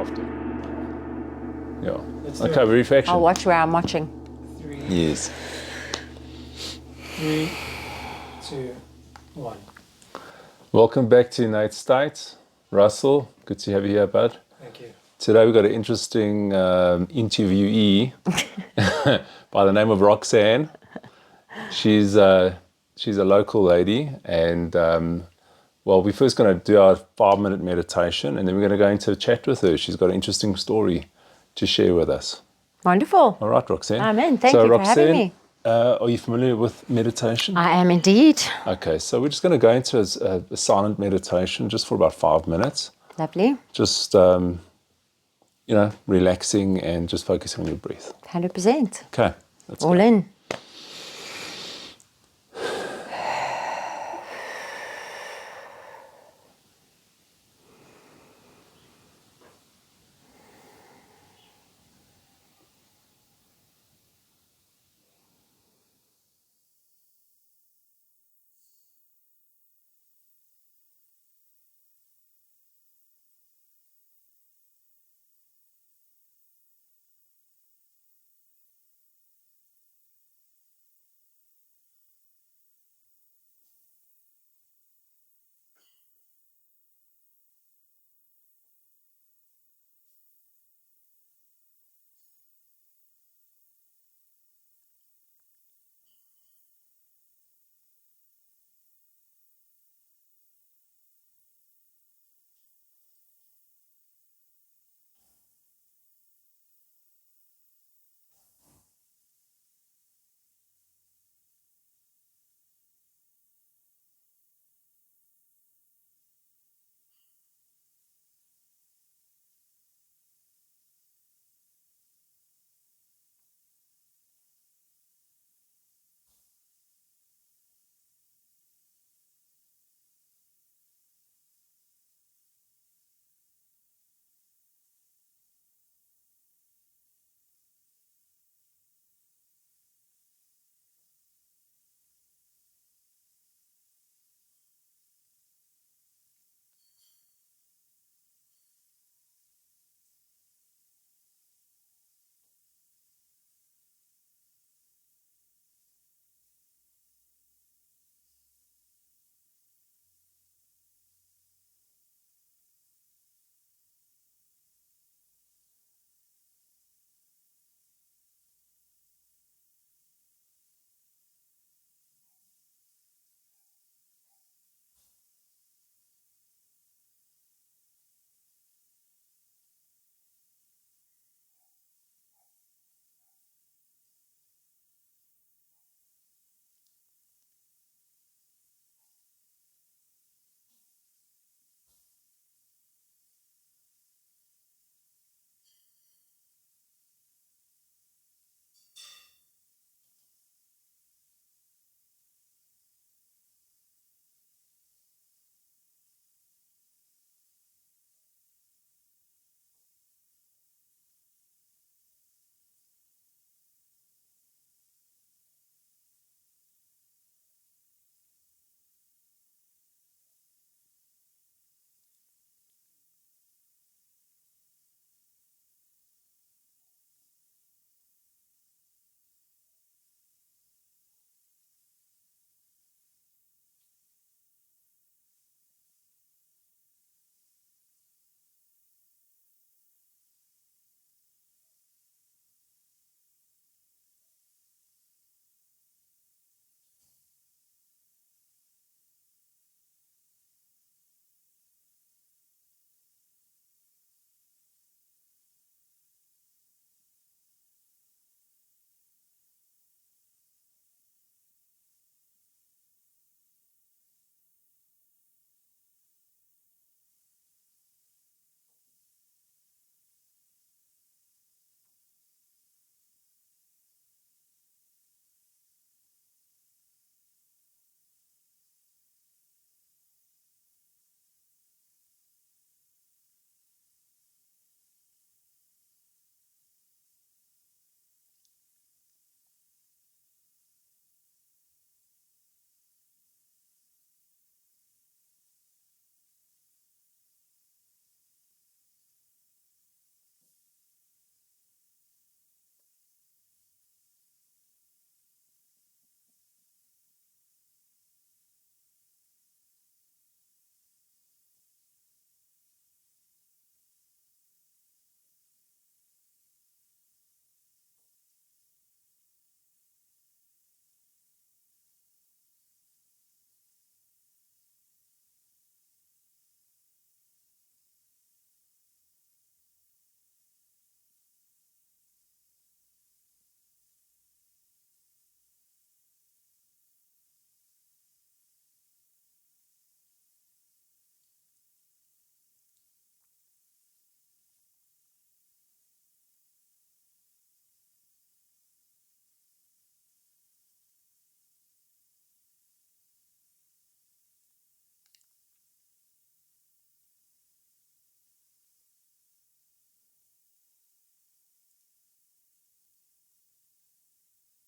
after. Yeah. Let's do Okay, it. reflection. I'll watch where I'm watching. 3, Yes. 3, 2, 1. Welcome back to Innate State. Russell, good to have you here, bud. Thank you. Today we've got an interesting interviewee by the name of Roxanne. She's a local lady, and we're first going to do our 5-minute meditation, and then we're going to go into a chat with her. She's got an interesting story to share with us. Wonderful. All right, Roxanne. I'm in. Thank you for having me. Are you familiar with meditation? I am indeed. Okay, so we're just going to go into a silent meditation just for about 5 minutes. Lovely. Just, relaxing and just focusing on your breath. 100%. Okay, let's All go. in.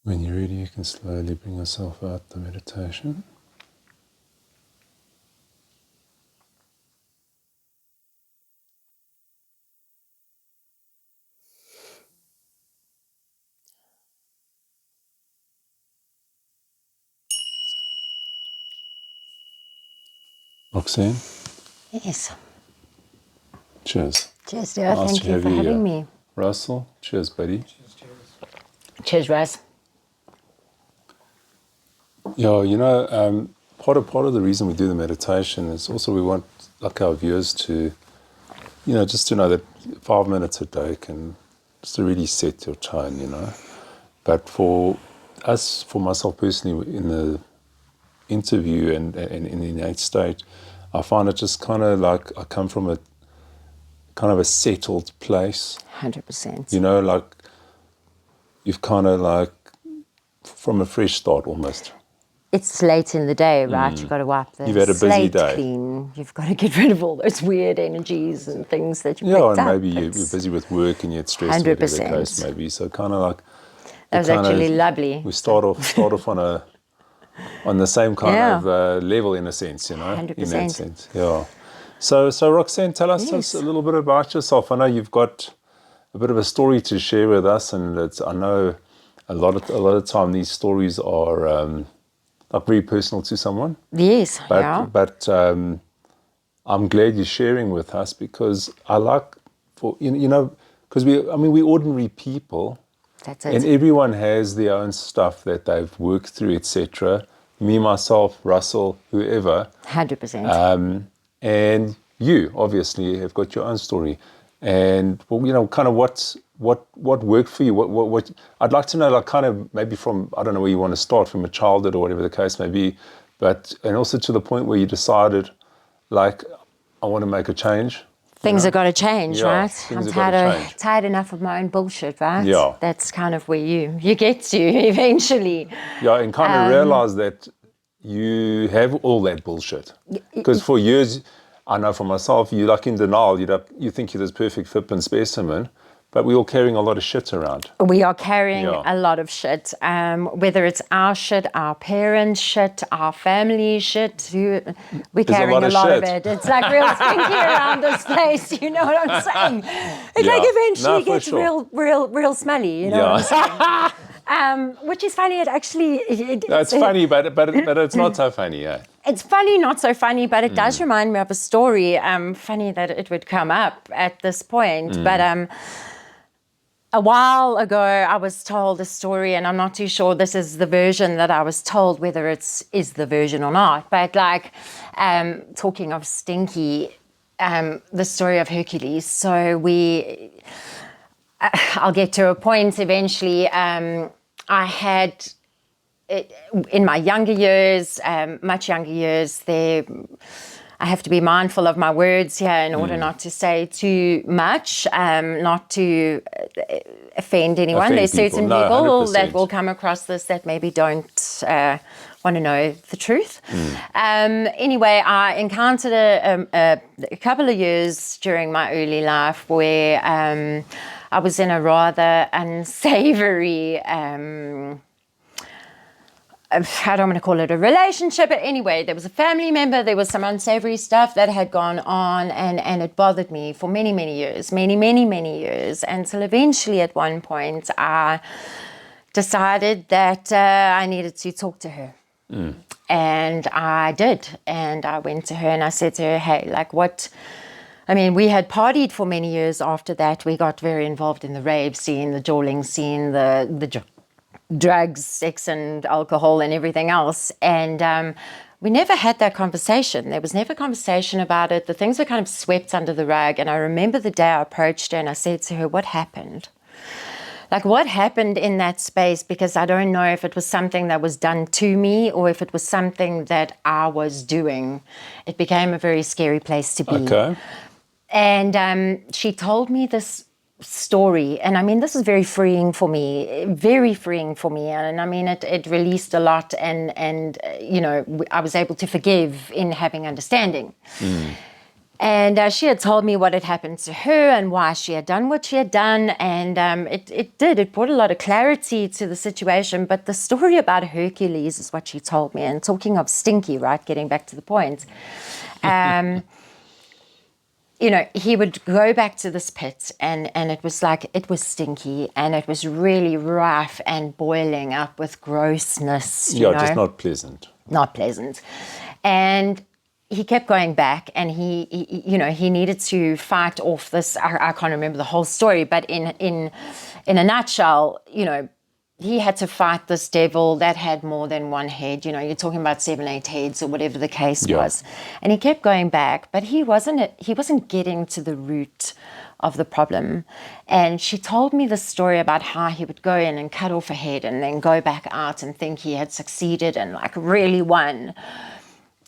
When you're ready, you can slowly bring yourself out the meditation. Roxanne, Yes. cheers. Cheers, dear. Nice Thank to you have for you having here. me. Russell, cheers, buddy. Cheers, cheers. Cheers, Russ. Yeah, you know, part of the reason we do the meditation is also we want like our viewers to, you know, just to know that 5 minutes a day can just to really set your tone, you know. But for us, for myself personally, in the interview and in the innate state, I find it just kind of like I come from a kind of a settled place, 100%. you know, like you've kind of like from a fresh start almost. It's late in the day, right? You've got to wipe the You've had a busy slate day. clean. You've got to get rid of all those weird energies and things that you Yeah, picked and up. maybe you're busy with work and you get stressed, whatever the 100%. case may be. So kind of like That was we kind actually of- lovely. We start off on the same kind Yeah. of level in a sense, you know, in that 100%. sense. Yeah. So Roxanne, tell us Yes. a little bit about yourself. I know you've got a bit of a story to share with us, and I know a lot of time these stories are like very personal to someone. Yes, But yeah. I'm glad you're sharing with us because I like because we're ordinary people. That's And it. everyone has their own stuff that they've worked through, etc. Me, myself, Russell, whoever. 100%. And you, obviously, have got your own story. And, well, you know, kind of what worked for you? What I'd like to know, like, kind of maybe from, I don't know where you want to start, from a childhood or whatever the case may be, and also to the point where you decided, like, I want to make a change. Things have got to change, Yeah, right? things I'm have gotta change. tired enough of my own bullshit, right? Yeah. That's kind of where you get to eventually. Yeah, and kind of realize that you have all that bullshit. Because for years, I know for myself, you're like in denial. You think you're this perfect flippant specimen, but we're all carrying a lot of shit around. We are carrying Yeah. a lot of shit, whether it's our shit, our parents' shit, our family shit. We're There's carrying a of lot of shit. it. It's like real stinky around this place. You know what I'm saying? It like Yeah. eventually No, for gets sure. real smelly. You know what I'm saying? Which is funny. It actually That's funny, but it's not so funny, yeah. It's funny, not so funny, but it does remind me of a story. Funny that it would come up at this point, but a while ago, I was told a story, and I'm not too sure this is the version that I was told, whether is the version or not. But like, talking of stinky, the story of Hercules. So I'll get to a point eventually. I had, in my younger years, much younger years, I have to be mindful of my words here in order not to say too much, not to offend anyone. Offend There's certain people. No, people 100%. that will come across this that maybe don't want to know the truth. Anyway, I encountered a couple of years during my early life where I was in a rather unsavory I don't want to call it a relationship, but anyway, there was a family member, there was some unsavory stuff that had gone on, and it bothered me for many years, many years, until eventually at one point I decided that I needed to talk to her. And I did, and I went to her and I said to her, hey, like we had partied for many years after that. We got very involved in the rave scene, the jawling scene, the drugs, sex and alcohol and everything else. And we never had that conversation. There was never conversation about it. The things were kind of swept under the rug. And I remember the day I approached her and I said to her, what happened? Like, what happened in that space? Because I don't know if it was something that was done to me or if it was something that I was doing. It became a very scary place to be. Okay. And she told me this story, and I mean, this is very freeing for me, and I mean, it released a lot, and I was able to forgive in having understanding. And she had told me what had happened to her and why she had done what she had done. And it brought a lot of clarity to the situation. But the story about Hercules is what she told me. And talking of stinky, right, getting back to the point, he would go back to this pit and it was stinky and it was really rife and boiling up with grossness. Just not pleasant. Not pleasant. And he kept going back and he needed to fight off this, I can't remember the whole story, but in a nutshell, he had to fight this devil that had more than one head. You're talking about 7, 8 heads or whatever the case was. And he kept going back, but he wasn't getting to the root of the problem. And she told me the story about how he would go in and cut off a head and then go back out and think he had succeeded and really won.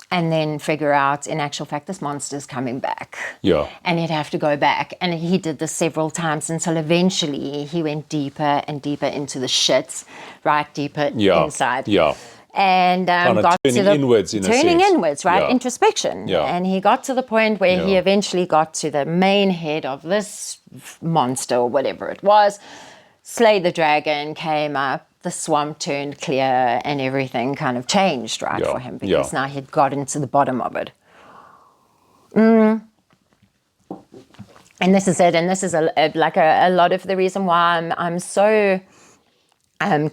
And then figure out, in actual fact, this monster's coming back. Yeah. And he'd have to go back. And he did this several times until eventually he went deeper and deeper into the shit, right? Deeper inside. Yeah. And got to the inwards, turning inwards, right? Yeah. Introspection. Yeah. And he got to the point where he eventually got to the main head of this monster or whatever it was, slayed the dragon, came up. The swamp turned clear and everything kind of changed, right, for him, because now he'd gotten to the bottom of it. And this is it, and this is a lot of the reason why I'm so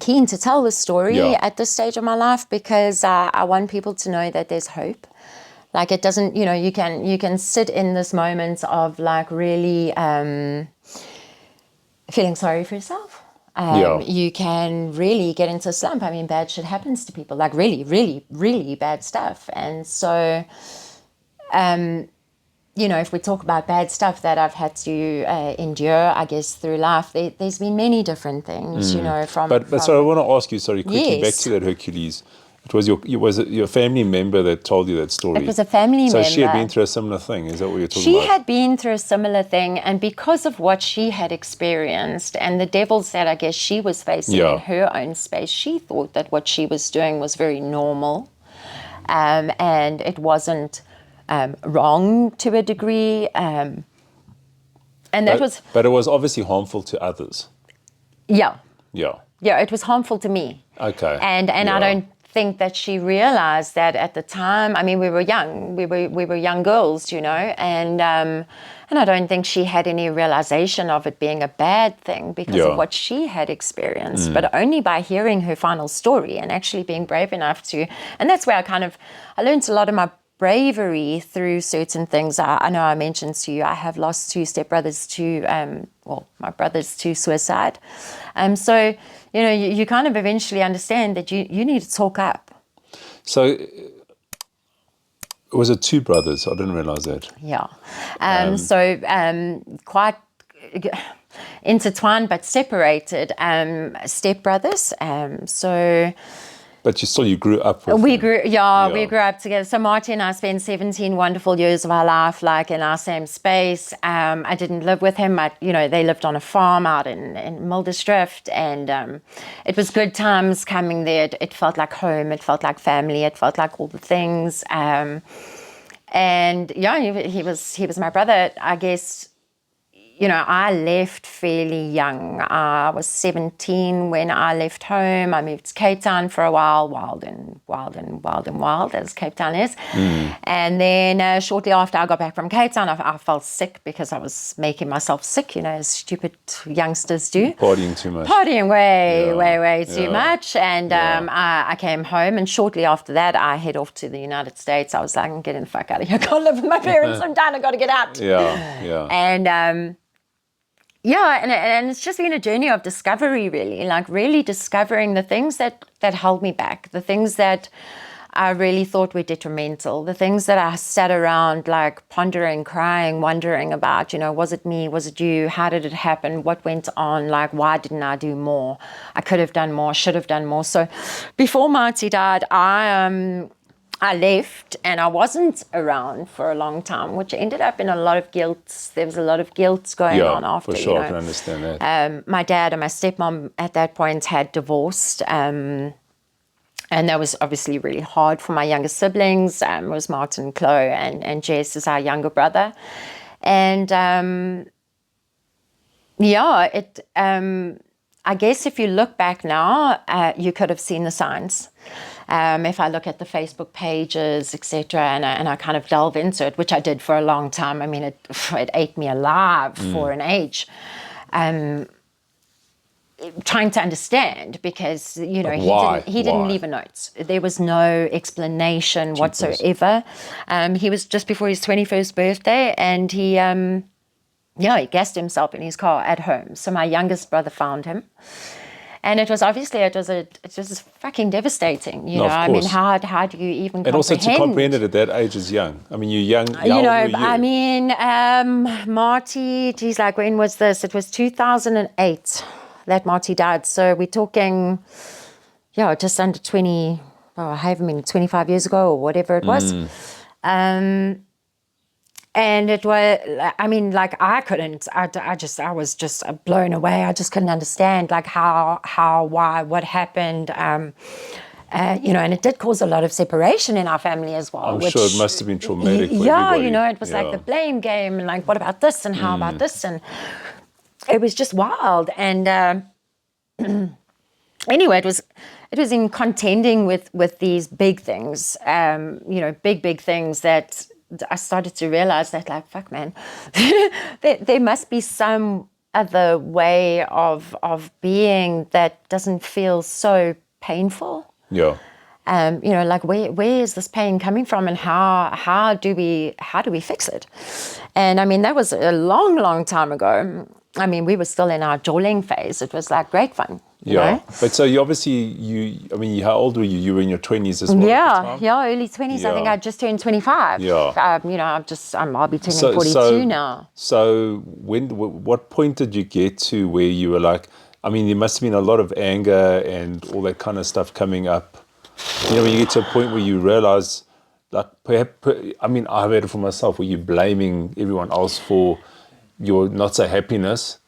keen to tell this story at this stage of my life, because I want people to know that there's hope. Like, it doesn't, you can sit in this moment of really feeling sorry for yourself. You can really get into a slump. I mean, bad shit happens to people, like really, really, really bad stuff. And so, if we talk about bad stuff that I've had to endure, I guess, through life, there's been many different things, But so I want to ask you, quickly back to that Hercules. Was it your family member that told you that story? It was a family member. So she had been through a similar thing, is that what you're talking about? She had been through a similar thing, and because of what she had experienced and the devils that I guess she was facing in her own space, she thought that what she was doing was very normal, and it wasn't wrong to a degree. But it was obviously harmful to others. Yeah. Yeah. Yeah, it was harmful to me. Okay. And I don't think that she realized that at the time. I mean, we were young. We were young girls, and I don't think she had any realization of it being a bad thing because of what she had experienced. But only by hearing her final story and actually being brave enough to, and that's where I learned a lot of my bravery through certain things. I know I mentioned to you, I have lost 2 stepbrothers to, my brothers to suicide. So, you kind of eventually understand that you need to talk up. So, was it 2 brothers? I didn't realize that. Yeah. Quite intertwined but separated stepbrothers. But you grew up with we grew up together. So Marty and I spent 17 wonderful years of our life, in our same space. I didn't live with him. They lived on a farm out in Mildersdrift, and it was good times coming there. It felt like home. It felt like family. It felt like all the things. He was my brother, I guess. I left fairly young. I was 17 when I left home. I moved to Cape Town for a while, wild as Cape Town is. And then shortly after I got back from Cape Town, I felt sick because I was making myself sick, as stupid youngsters do. Partying too much. Partying way too much. And I came home, and shortly after that, I head off to the United States. I was like, I'm getting the fuck out of here. I can't live with my parents. I'm done. I got to get out. And and it's just been a journey of discovery, really, really discovering the things that held me back, the things that I really thought were detrimental, the things that I sat around pondering, crying, wondering about, was it me, was it you, how did it happen, what went on, why didn't I do more? I could have done more, should have done more. So before Marty died, I left and I wasn't around for a long time, which ended up in a lot of guilt. There was a lot of guilt going on after. For sure, I can understand that. My dad and my stepmom at that point had divorced. And that was obviously really hard for my younger siblings. It was Martin, Chloe, and Jess is our younger brother. And I guess if you look back now, you could have seen the signs. If I look at the Facebook pages, etc., and I kind of delve into it, which I did for a long time. I mean, it ate me alive for an age. Trying to understand, because he didn't leave a note. There was no explanation whatsoever. He was just before his 21st birthday, and he gassed himself in his car at home. So my youngest brother found him. And it was fucking devastating, you know. I mean, how do you even comprehend? And also to comprehend it at that age is young. I mean, you're young. How old were you? I mean, Marty, geez, like when was this? It was 2008 that Marty died. So we're talking, just under 25 years ago or whatever it was. And it was, I mean, like I was just blown away. I just couldn't understand like how, why, what happened. And it did cause a lot of separation in our family as well. I'm sure it must have been traumatic for everybody. It was like the blame game and like, what about this and how about this? And it was just wild. And anyway, it was in contending with these big things, big things that I started to realize that, like, fuck, man, there must be some other way of being that doesn't feel so painful. Yeah. Like where is this pain coming from, and how do we fix it? And I mean, that was a long, long time ago. I mean, we were still in our jawling phase. It was like great fun. You know? But so you obviously, how old were you? You were in your 20s as well at the time? Early 20s. Yeah. I think I just turned 25. Yeah. I'll be turning 42 now. So what point did you get to where you were like, I mean, there must have been a lot of anger and all that kind of stuff coming up. When you get to a point where you realize, like, perhaps, I mean, I've heard it for myself, where you're blaming everyone else for your not so happiness.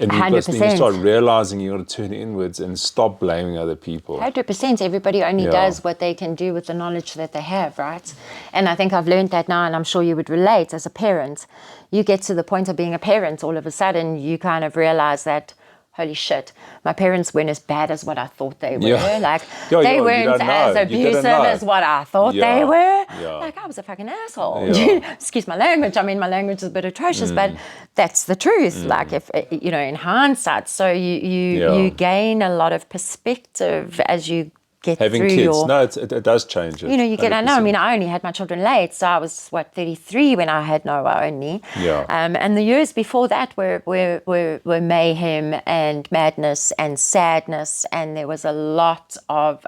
And then you start realizing you got to turn inwards and stop blaming other people. 100%. Everybody only does what they can do with the knowledge that they have, right? And I think I've learned that now, and I'm sure you would relate as a parent. You get to the point of being a parent, all of a sudden you kind of realize that, holy shit, my parents weren't as bad as what I thought they were. Like, they weren't as abusive as what I thought they were. Like, I was a fucking asshole. Excuse my language. I mean, my language is a bit atrocious, but that's the truth. Like, if in hindsight. So you gain a lot of perspective as you get having through kids. It does change it. You get, I know, I mean, I only had my children late, so I was, 33 when I had Noah only. And the years before that were mayhem and madness and sadness, and there was a lot of,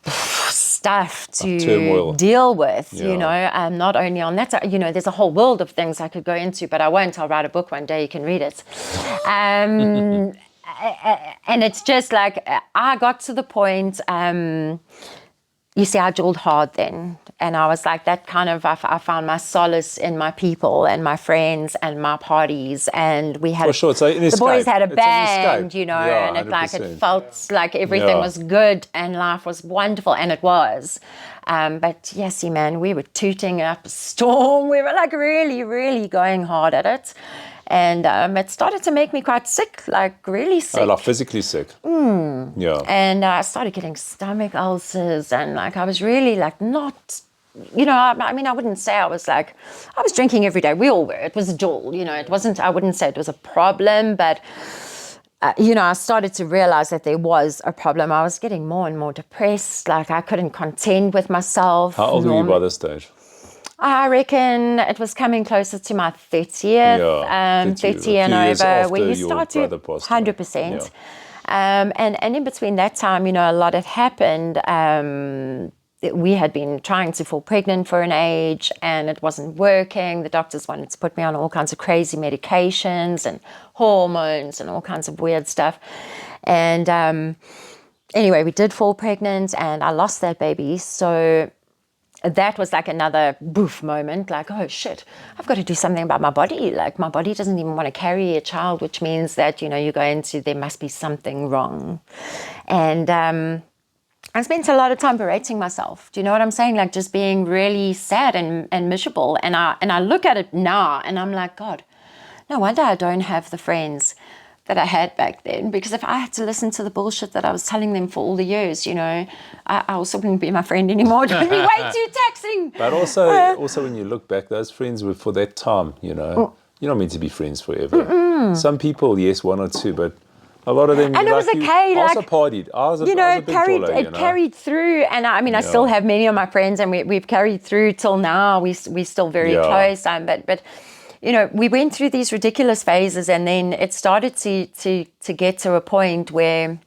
stuff to deal with, not only on that, there's a whole world of things I could go into, but I won't. I'll write a book one day, you can read it. And it's just like, I got to the point, you see, I jawled hard then. And I was like, that kind of, I found my solace in my people and my friends and my parties. And we had, the boys had a band, and it felt like everything was good and life was wonderful. And it was. But yes, man, we were tooting up a storm. We were like really, really going hard at it. And it started to make me quite sick, like really sick. Like physically sick. Yeah. And I started getting stomach ulcers, and like I was really like not, I mean, I wouldn't say I was drinking every day. We all were. It was a jewel, it wasn't, I wouldn't say it was a problem, but, I started to realize that there was a problem. I was getting more and more depressed. Like I couldn't contend with myself. How old were you by this stage? I reckon it was coming closer to my 30th, 30 and over, where you start to 100%. And in between that time, a lot had happened. We had been trying to fall pregnant for an age, and it wasn't working. The doctors wanted to put me on all kinds of crazy medications and hormones and all kinds of weird stuff. And anyway, we did fall pregnant, and I lost that baby. So that was like another boof moment, like, oh shit, I've got to do something about my body. Like my body doesn't even want to carry a child, which means that, you go into, there must be something wrong. And I spent a lot of time berating myself. Do you know what I'm saying? Like just being really sad and miserable. And I look at it now and I'm like, God, no wonder I don't have the friends that I had back then, because if I had to listen to the bullshit that I was telling them for all the years, I also wouldn't be my friend anymore. It would be way too taxing. But also when you look back, those friends were for that time, You're not meant to be friends forever. Some people, yes, one or two, but a lot of them, and it was okay. I also partied. I was a big baller, carried through. And I still have many of my friends, and we've carried through till now. We're still very close. But we went through these ridiculous phases, and then it started to get to a point where,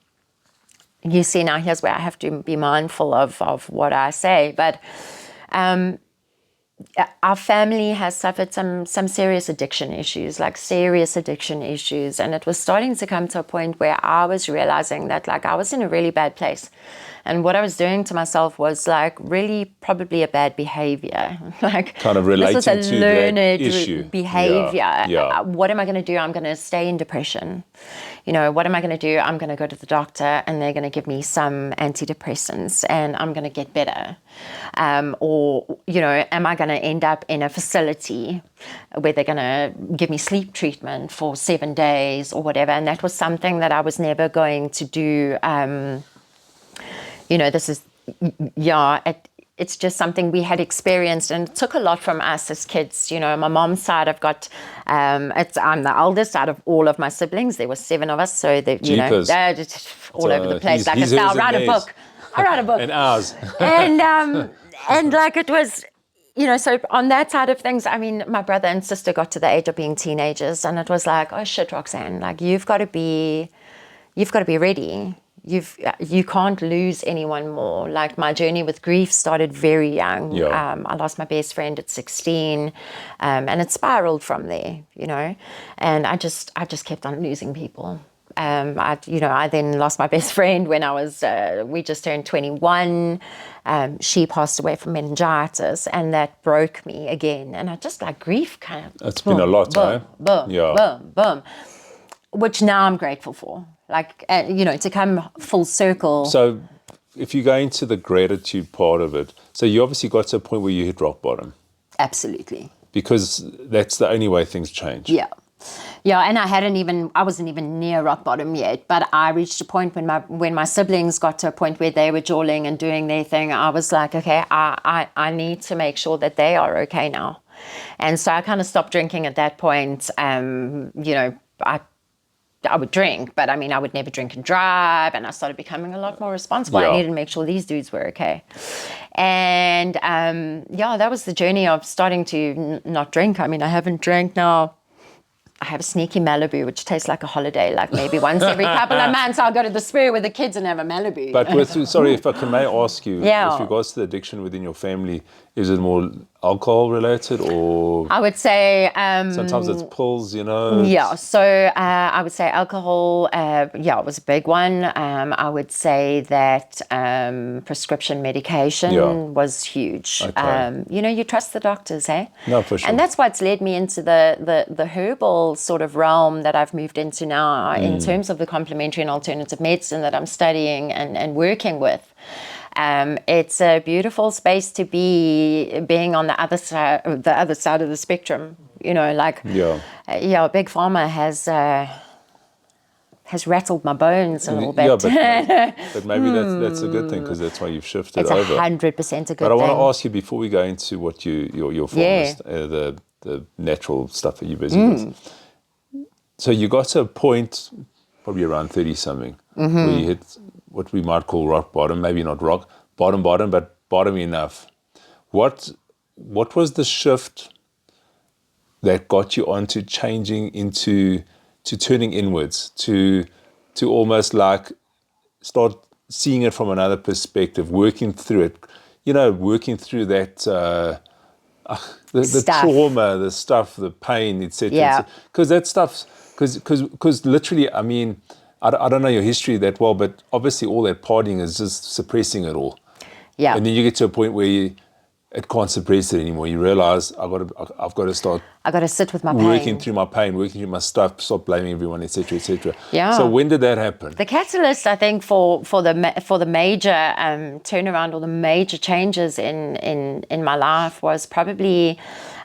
you see, now here's where I have to be mindful of what I say. But our family has suffered some serious addiction issues, and it was starting to come to a point where I was realizing that I was in a really bad place, and what I was doing to myself was really probably a bad behavior, kind of relating this was a to learned that issue. Behavior. Yeah. What am I going to do? I'm going to stay in depression. What am I going to do? I'm going to go to the doctor, and they're going to give me some antidepressants, and I'm going to get better. Or am I going to end up in a facility where they're going to give me sleep treatment for 7 days or whatever? And that was something that I was never going to do. This is, it's just something we had experienced, and it took a lot from us as kids. My mom's side, I've got, I'm the eldest out of all of my siblings. There were 7 of us, so that they're just all over the place. I write a book. And ours. And it was, so on that side of things, my brother and sister got to the age of being teenagers, and it was like, oh shit, Roxanne, you've got to be ready. You can't lose anyone more. My journey with grief started very young. Yeah. I lost my best friend at 16, and it spiraled from there, and I just kept on losing people. I then lost my best friend when we just turned 21. She passed away from meningitis, and that broke me again. And I just grief kind of. It's been a lot, boom, boom, which now I'm grateful for. To come full circle. So if you go into the gratitude part of it, so you obviously got to a point where you hit rock bottom. Absolutely. Because that's the only way things change. Yeah. Yeah, and I wasn't even near rock bottom yet, but I reached a point when my siblings got to a point where they were jawling and doing their thing. I was like, okay, I need to make sure that they are okay now. And so I kind of stopped drinking at that point. I would drink, but I would never drink and drive, and I started becoming a lot more responsible. Yeah. I needed to make sure these dudes were okay. And that was the journey of starting to not drink. I haven't drank now. I have a sneaky Malibu, which tastes like a holiday. Maybe once every couple of months, I'll go to the Spur with the kids and have a Malibu. But sorry, if I may ask you, with regards to the addiction within your family, is it more alcohol related, or I would say sometimes it's pills, Yeah, so I would say alcohol, it was a big one. I would say that prescription medication was huge. Okay. You trust the doctors, eh? No, for sure. And that's what's led me into the herbal sort of realm that I've moved into now in terms of the complementary and alternative medicine that I'm studying and working with. It's a beautiful space to be, being on the other side of the spectrum. Big pharma has rattled my bones a little bit. Yeah, but maybe that's a good thing, because that's why you've shifted it's over. 100% a good thing. But I want to ask you, before we go into what your form is, the natural stuff that you're busy with. So you got to a point, probably around 30-something, where you hit what we might call rock bottom, maybe not rock bottom, but bottom enough. What was the shift that got you onto changing to turning inwards, to almost start seeing it from another perspective, working through it, working through that the trauma, the stuff, the pain, etc. Yeah. Because that stuff, because literally, I don't know your history that well, but obviously all that partying is just suppressing it all. Yeah. And then you get to a point where it can't suppress it anymore. You realize I've got to start I got to sit with my working pain. through my pain, working through my stuff, stop blaming everyone, etc., etc. Yeah. So when did that happen? The catalyst, I think, for the major turnaround or the major changes in my life was probably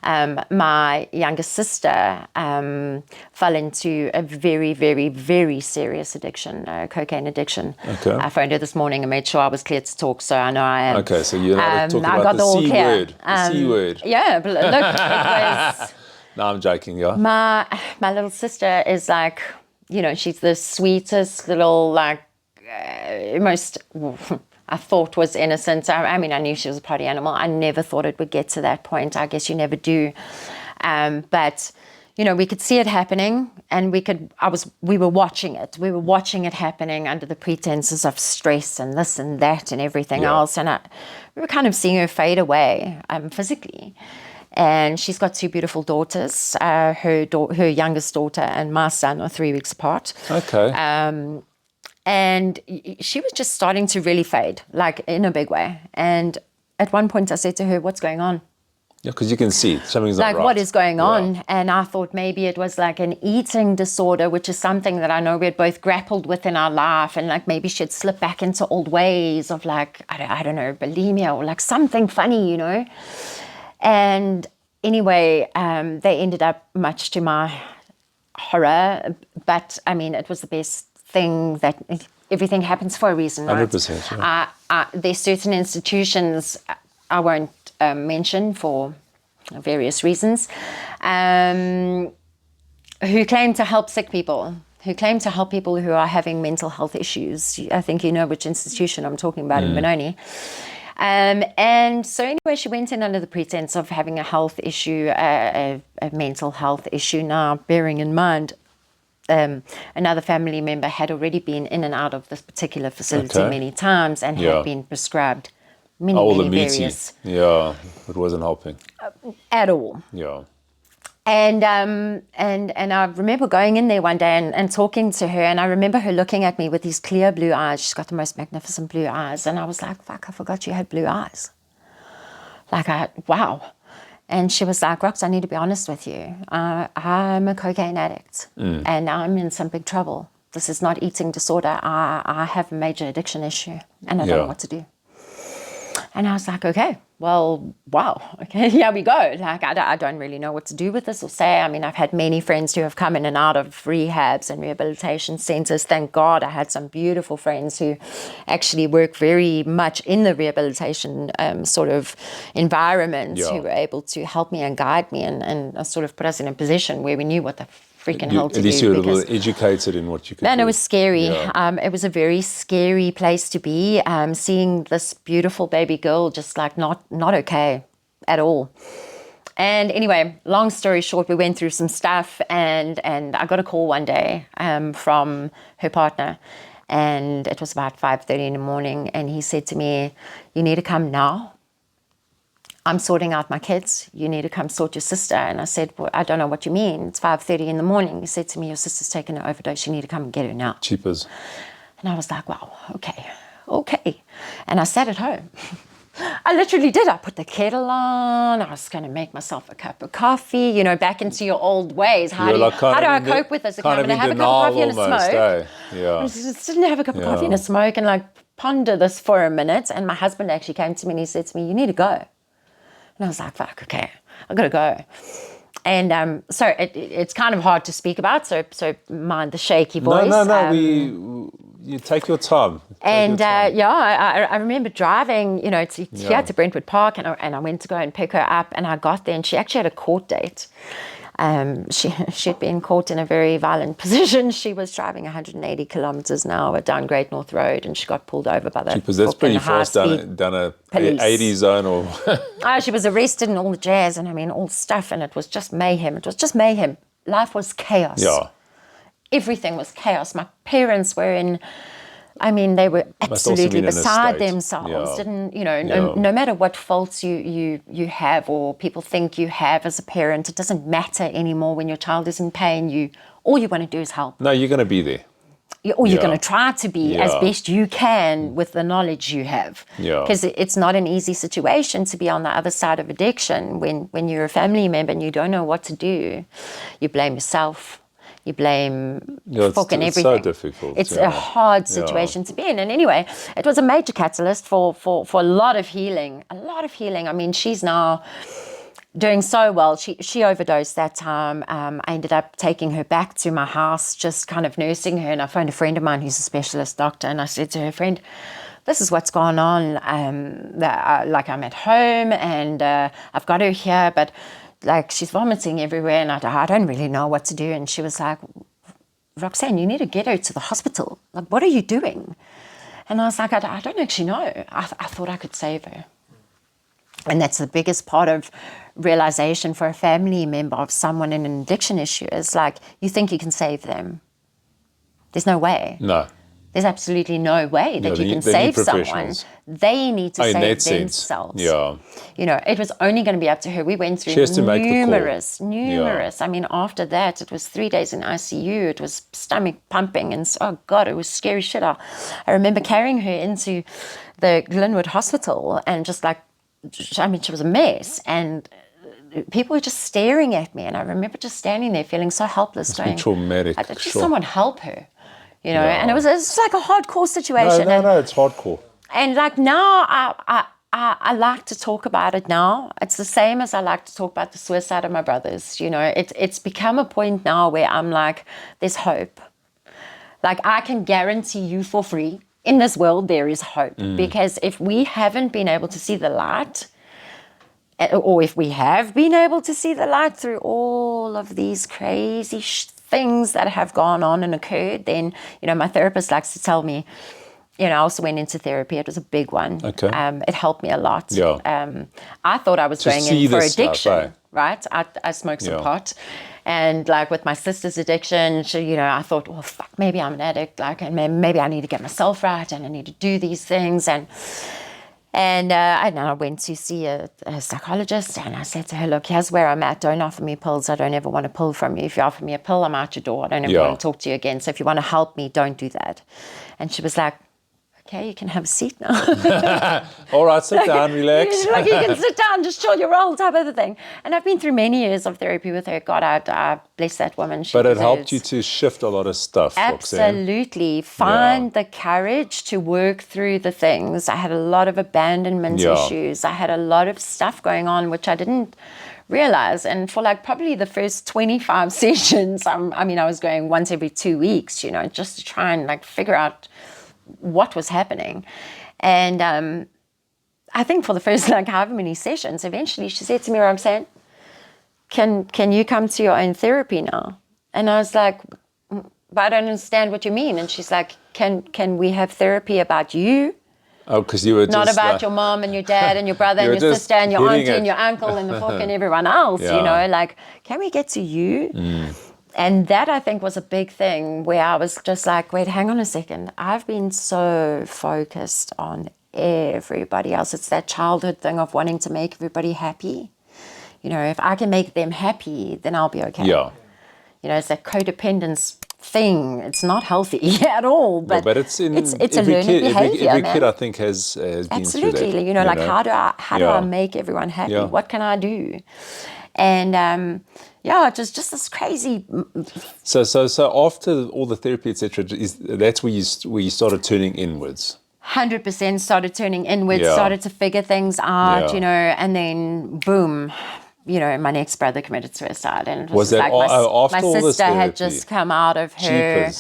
my younger sister fell into a very, very, very serious addiction, cocaine addiction. Okay. I phoned her this morning and made sure I was clear to talk, so I know I am. Okay, so you're not talking I about got the all C clear. word. The C word. Yeah, but look, it was... No, I'm joking, yeah. My little sister is like, she's the sweetest little, like, most, I thought was innocent. I mean, I knew she was a party animal. I never thought it would get to that point. I guess you never do. But, we could see it happening, and we were watching it. We were watching it happening under the pretenses of stress and this and that and everything else. And we were kind of seeing her fade away physically. And she's got 2 beautiful daughters. Her youngest daughter and my son are 3 weeks apart. Okay. And she was just starting to really fade, like in a big way. And at one point I said to her, "What's going on?" Yeah, because you can see something's not Like, right. what is going on? And I thought maybe it was like an eating disorder, which is something that I know we had both grappled with in our life. And like maybe she'd slip back into old ways of like, I don't know, bulimia or like something funny, And anyway, they ended up, much to my horror, but I mean, it was the best thing that everything happens for a reason, right? 100%. Yeah. There's certain institutions I won't mention for various reasons, who claim to help sick people, who claim to help people who are having mental health issues. I think you know which institution I'm talking about in Benoni. And so anyway, she went in under the pretense of having a health issue, a mental health issue. Now, bearing in mind, another family member had already been in and out of this particular facility many times and had been prescribed many various... Yeah, it wasn't helping. At all. Yeah. And I remember going in there one day and talking to her, and I remember her looking at me with these clear blue eyes. She's got the most magnificent blue eyes. And I was like, fuck, I forgot you had blue eyes. Like, wow. And she was like, "Rox, I need to be honest with you. I'm a cocaine addict and I'm in some big trouble. This is not eating disorder. I have a major addiction issue and I don't know what to do." And I was like, okay, well, wow, okay, here we go. Like, I don't really know what to do with this or say. I mean, I've had many friends who have come in and out of rehabs and rehabilitation centers. Thank God I had some beautiful friends who actually work very much in the rehabilitation sort of environment who were able to help me and guide me and sort of put us in a position where we knew what the freaking hell to do. At least you were a little educated in what you could do. And it was scary. Yeah. It was a very scary place to be, seeing this beautiful baby girl just like not okay at all. And anyway, long story short, we went through some stuff and I got a call one day from her partner, and it was about 5:30 in the morning, and he said to me, "You need to come now. I'm sorting out my kids. You need to come sort your sister." And I said, "Well, I don't know what you mean. It's 5:30 in the morning." He said to me, "Your sister's taken an overdose. You need to come and get her now." Cheapers. And I was like, wow, okay. And I sat at home. I literally did. I put the kettle on. I was going to make myself a cup of coffee, back into your old ways. How do I cope with this? Okay, I'm going to have a cup of coffee and a smoke. Yeah. I just didn't have a cup of coffee and a smoke and like ponder this for a minute. And my husband actually came to me and he said to me, "You need to go." And I was like, fuck, okay, I got to go. And so it's kind of hard to speak about, so mind the shaky voice. No, you take your time. I remember driving, here to Brentwood Park, and I went to go and pick her up, and I got there, and she actually had a court date. She'd been caught in a very violent position. She was driving 180 kilometers an hour down Great North Road, and she got pulled over by the because that's pretty fast down a 80 zone or... She was arrested and all the jazz and I mean all the stuff, and it was just mayhem. Life was chaos. Yeah. Everything was chaos. My parents were they were absolutely beside themselves. Yeah. Didn't, no matter what faults you have or people think you have as a parent, it doesn't matter anymore when your child is in pain. All you want to do is help. No, you're going to be there. or you're Yeah. going to try to be as Yeah. best you can with the knowledge you have. Yeah. Because it's not an easy situation to be on the other side of addiction when you're a family member and you don't know what to do. You blame yourself. You blame fucking it's everything. so difficult. It's yeah. a hard situation to be in. And anyway, it was a major catalyst for a lot of healing. A lot of healing. I mean, she's now doing so well. She overdosed that time. I ended up taking her back to my house, just kind of nursing her. And I phoned a friend of mine who's a specialist doctor. And I said to her, friend, this is what's going on. Like I'm at home and I've got her here, but like she's vomiting everywhere and I don't really know what to do. And she was like, Roxanne, you need to get her to the hospital. Like, what are you doing? And I was like, I don't actually know. I thought I could save her. And that's the biggest part of realization for a family member of someone in an addiction issue is like, you think you can save them. There's no way. No. There's absolutely no way that you can save someone. They need to save themselves. Yeah. You know, it was only going to be up to her. We went through She has to make the call. numerous. Yeah. I mean, after that, it was 3 days in ICU. It was stomach pumping. And oh, God, it was scary shit. I remember carrying her into the Glenwood Hospital and just like, I mean, she was a mess. And people were just staring at me. And I remember just standing there feeling so helpless. It's been traumatic. Just someone help her. You know, and it was like a hardcore situation. No, it's hardcore. And like now, I like to talk about it now. It's the same as I like to talk about the suicide of my brothers. You know, it's become a point now where I'm like, there's hope. Like I can guarantee you for free, in this world, there is hope. Because if we haven't been able to see the light, or if we have been able to see the light through all of these crazy things that have gone on and occurred, then, you know, my therapist likes to tell me, you know, I also went into therapy. It was a big one. Okay. It helped me a lot. Yeah. I thought I was going in for addiction, stuff, right? I smoked some pot. And like with my sister's addiction, you know, I thought, well, fuck, maybe I'm an addict. Like, and maybe I need to get myself right and I need to do these things. And I went to see a psychologist and I said to her, look, here's where I'm at. Don't offer me pills. I don't ever want a pill from you. If you offer me a pill, I'm out your door. I don't ever want to talk to you again. So if you want to help me, don't do that. And she was like, okay, you can have a seat now. All right, sit down, relax. Like you can sit down, just chill your roll type of a thing. And I've been through many years of therapy with her. God, I bless that woman. But it helped you to shift a lot of stuff, absolutely. Find the courage to work through the things. I had a lot of abandonment issues. I had a lot of stuff going on, which I didn't realize. And for like probably the first 25 sessions, I was going once every 2 weeks, you know, just to try and like figure out what was happening. And I think for the first like however many sessions, eventually she said to me, Roxanne, can you come to your own therapy now? And I was like, but I don't understand what you mean. And she's like, can we have therapy about you? Oh, because you were not just about your mom and your dad and your brother and your sister and your auntie and your uncle and the fucking everyone else, you know, like, can we get to you? And that, I think, was a big thing where I was just like, wait, hang on a second. I've been so focused on everybody else. It's that childhood thing of wanting to make everybody happy. You know, if I can make them happy, then I'll be okay. Yeah. You know, it's that codependence thing. It's not healthy at all. But, it's a learned behavior, every kid, I think, has been through that. Absolutely. You know, like how do I make everyone happy? Yeah. What can I do? And it was just this crazy. So after all the therapy, etc., that's where you started turning inwards. 100% started turning inwards, started to figure things out, you know, and then boom, you know, my next brother committed suicide, and it was that like after my all this sister had therapy? just come out of her.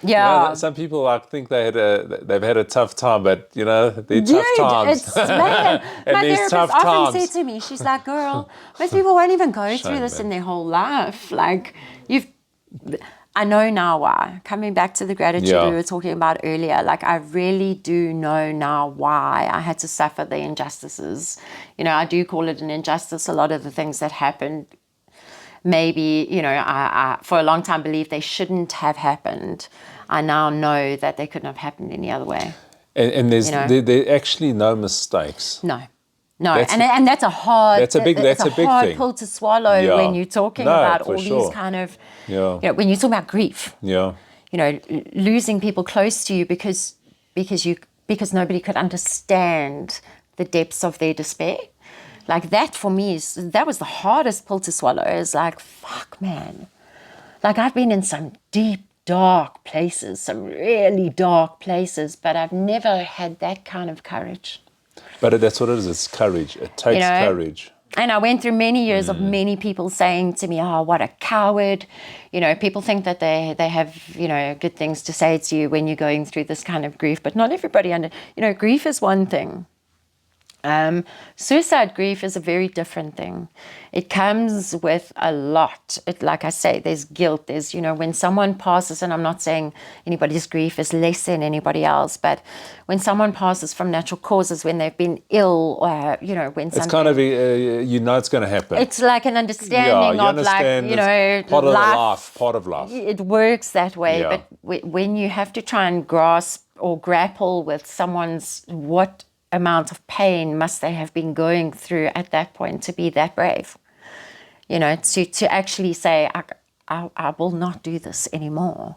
You know, some people think they've had a tough time, but you know, they're tough times. It's man. And my these therapist tough often times. said to me, she's like, girl, most people won't even go through this in their whole life. Like I know now why. Coming back to the gratitude we were talking about earlier, like I really do know now why I had to suffer the injustices. You know, I do call it an injustice. A lot of the things that happened, maybe, you know, I for a long time believed they shouldn't have happened. I now know that they couldn't have happened any other way. And there's there actually no mistakes. No. And that's a hard, that's a big hard thing. pill to swallow when you're talking about all these kind of, you know, when you talk about grief. Yeah. losing people close to you because nobody could understand the depths of their despair. Like that for me that was the hardest pill to swallow. It's like, fuck, man. Like I've been in some deep, dark places, some really dark places, but I've never had that kind of courage. But that's what it is. It's courage. It takes courage. And I went through many years of many people saying to me, oh, what a coward. People think that they have, good things to say to you when you're going through this kind of grief, but not everybody grief is one thing. Suicide grief is a very different thing. It comes with a lot. Like I say, there's guilt. There's, when someone passes, and I'm not saying anybody's grief is less than anybody else, but when someone passes from natural causes, when they've been ill, or, when it's kind of, it's going to happen. It's like an understanding of part of life, part of life. It works that way. Yeah. But when you have to try and grasp or grapple with someone's, what amount of pain must they have been going through at that point to be that brave, to actually say, I will not do this anymore.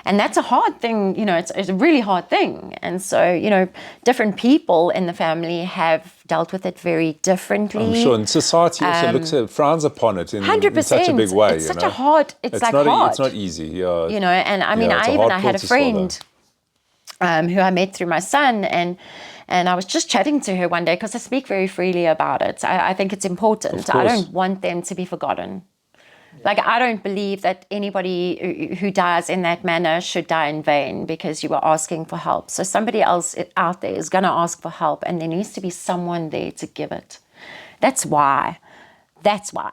And that's a hard thing, it's a really hard thing. And so, different people in the family have dealt with it very differently. I'm sure, and society also frowns upon it in 100%. Such a big way. It's such a hard, it's like not hard. It's not easy. Yeah. And I mean, I had a friend who I met through my son, and I was just chatting to her one day because I speak very freely about it. I think it's important. I don't want them to be forgotten. Like, I don't believe that anybody who dies in that manner should die in vain because you were asking for help. So somebody else out there is going to ask for help, and there needs to be someone there to give it. That's why,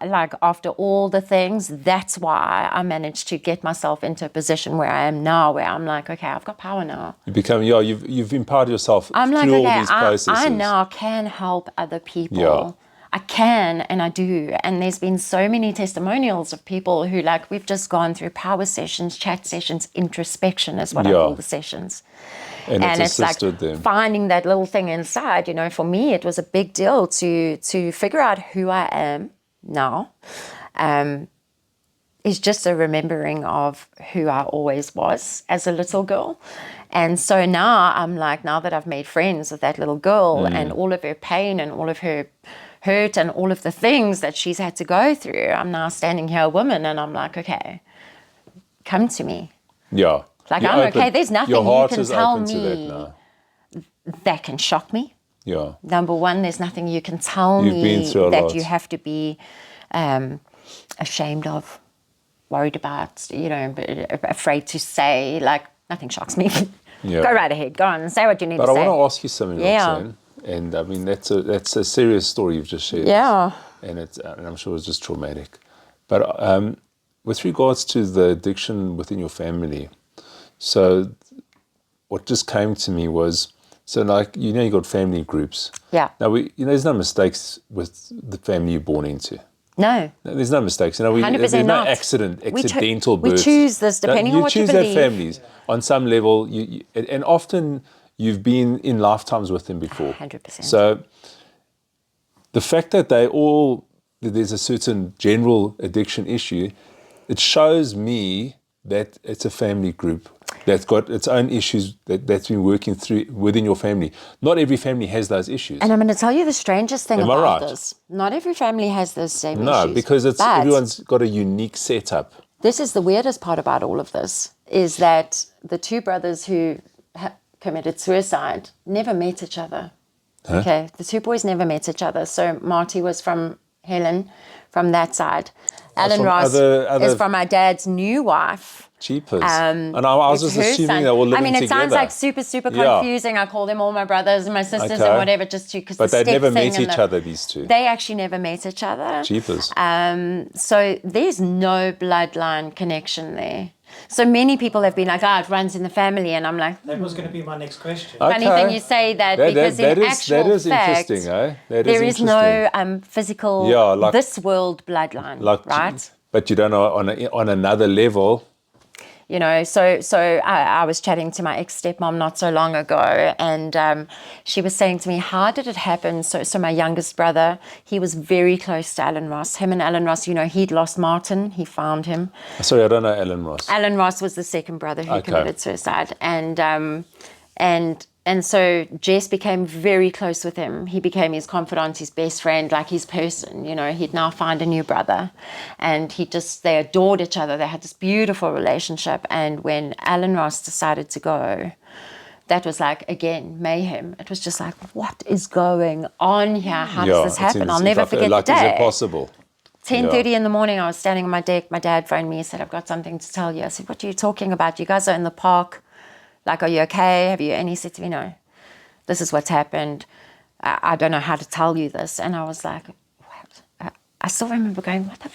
like, after all the things, that's why I managed to get myself into a position where I am now, where I'm like, okay, I've got power now. You become, you've empowered yourself through all these processes. I now can help other people. Yeah. I can, and I do. And there's been so many testimonials of people who, like, we've just gone through power sessions, chat sessions, introspection is what I call the sessions. And it's like them. Finding that little thing inside, for me, it was a big deal to figure out who I am now. Is just a remembering of who I always was as a little girl. And so now I'm like, now that I've made friends with that little girl and all of her pain and all of her hurt and all of the things that she's had to go through, I'm now standing here a woman, and I'm like, okay, come to me. Yeah. Like, I'm okay. There's nothing you can tell me that can shock me. Yeah. Number one, there's nothing you can tell me that you have to be ashamed of, worried about, afraid to say. Like, nothing shocks me. Yeah. Go right ahead. Go on. Say what you need to say. But I want to ask you something, Roxanne. And I mean, that's a serious story you've just shared. Yeah. And I'm sure it's just traumatic. But with regards to the addiction within your family, so what just came to me was, so like, you got family groups. Yeah. Now, there's no mistakes with the family you're born into. No. There's no mistakes. 100% there's no not. accidental births. We choose this depending on what you believe. You choose that families. On some level, and often you've been in lifetimes with them before. 100%. So the fact that there's a certain general addiction issue, it shows me that it's a family group that's got its own issues that's been working through within your family. Not every family has those issues. And I'm going to tell you the strangest thing Am I about right? this. Not every family has those same issues. No, because everyone's got a unique setup. This is the weirdest part about all of this, is that the two brothers who committed suicide never met each other. Huh? Okay, the two boys never met each other. So Marty was from Helen, from that side. Alan Ross is from my dad's new wife. Jeepers. And I was just assuming they were living together. I mean, it sounds like super, super confusing. I call them all my brothers and my sisters and whatever, just to, because but they never met each other, these two. They actually never met each other. Jeepers. So there's no bloodline connection there. So many people have been like, it runs in the family, and I'm like, That was going to be my next question. Funny thing you say that, because in actual that is fact, interesting, eh? There is no physical, this world bloodline, right? But you don't know on another level. you know. So I was chatting to my ex-stepmom not so long ago, and she was saying to me, how did it happen? So my youngest brother, he was very close to Alan Ross. Him and Alan Ross, you know, he'd lost Martin. He found him. Sorry, I don't know Alan Ross. Alan Ross was the second brother who committed suicide. And so Jess became very close with him. He became his confidant, his best friend, like his person. You know, he'd now find a new brother. And they adored each other. They had this beautiful relationship. And when Alan Ross decided to go, that was like, again, mayhem. It was just like, what is going on here? How does this happen? I'll never forget the day. Is it possible? 10:30 in the morning, I was standing on my deck. My dad phoned me and said, I've got something to tell you. I said, what are you talking about? You guys are in the park. Like, are you okay? And he said to me, no, this is what's happened. I don't know how to tell you this. And I was like, what? I still remember going, what the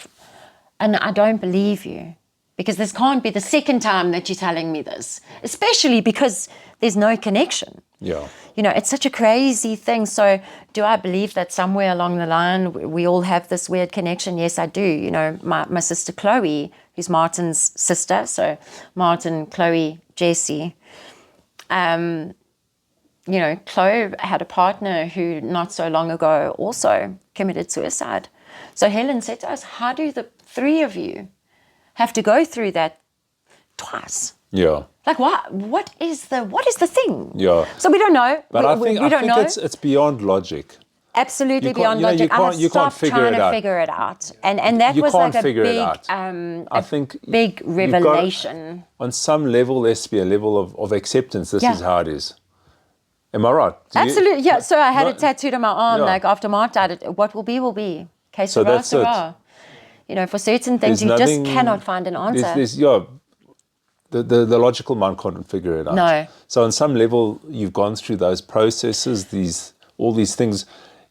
and I don't believe you. Because this can't be the second time that you're telling me this. Especially because there's no connection. Yeah. You know, it's such a crazy thing. So do I believe that somewhere along the line we all have this weird connection? Yes, I do. You know, my sister Chloe, who's Martin's sister, so Martin, Chloe, Jessie. You know, Chloe had a partner who not so long ago also committed suicide. So Helen said to us, how do the three of you have to go through that twice? Yeah. Like what is the thing? Yeah. So we don't know. But I think know. it's beyond logic. Absolutely beyond logic. You can't figure it out. Figure it out. And that was like a big, I think big revelation. On some level, there has to be a level of acceptance. This is how it is. Am I right? Absolutely, yeah. So I had it tattooed on my arm, like after Mark died, what will be. Que sera, sera. You know, for certain things, you just cannot find an answer. The logical mind can't figure it out. No. So on some level, you've gone through those processes, all these things.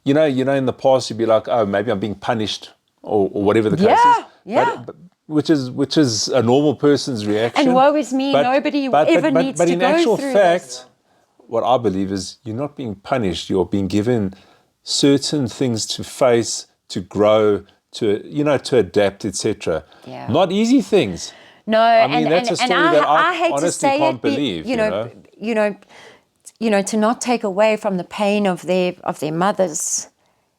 You know, in the past, you'd be like, oh, maybe I'm being punished or whatever the case is. Yeah. But which is a normal person's reaction. And woe is me, nobody ever needs to go through this. But in actual fact, what I believe is you're not being punished. You're being given certain things to face, to grow, to adapt, etc. Yeah. Not easy things. No, I mean, that's a story that I hate honestly to say can't believe. You know, to not take away from the pain of their mothers.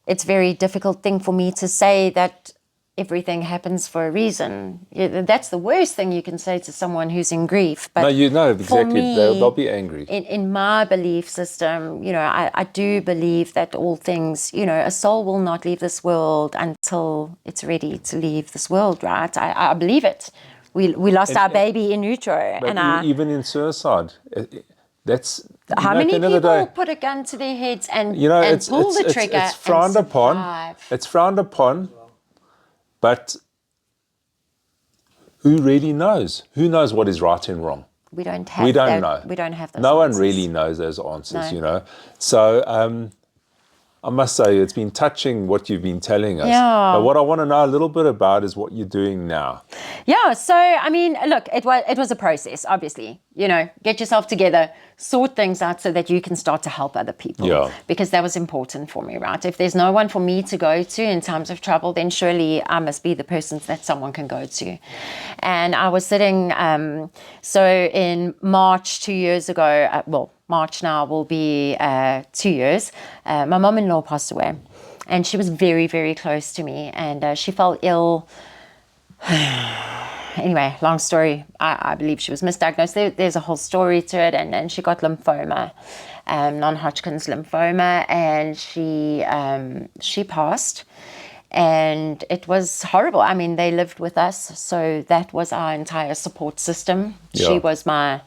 It's a very difficult thing for me to say that everything happens for a reason. That's the worst thing you can say to someone who's in grief. But no, you know exactly. Me, they'll be angry. In my belief system, you know, I do believe that all things, you know, a soul will not leave this world until it's ready to leave this world, right? I believe it. We lost our baby in utero. But even in suicide, that's... How many people put a gun to their heads and pull the trigger? It's frowned upon. It's frowned upon. But who really knows? Who knows what is right and wrong? We don't know. We don't have those No answers. one really knows those answers, No. you know. So I must say it's been touching what you've been telling us. Yeah. But what I want to know a little bit about is what you're doing now. Yeah, so, I mean, look, it was a process, obviously. You know, get yourself together, sort things out so that you can start to help other people. Yeah. Because that was important for me, right? If there's no one for me to go to in times of trouble, then surely I must be the person that someone can go to. And I was sitting, so in March 2 years ago, March now will be 2 years, my mom-in-law passed away. And she was very, very close to me. And she fell ill. Anyway, long story. I believe she was misdiagnosed. There's a whole story to it. And she got lymphoma, non-Hodgkin's lymphoma. And she passed. And it was horrible. I mean, they lived with us. So that was our entire support system. Yeah. She was my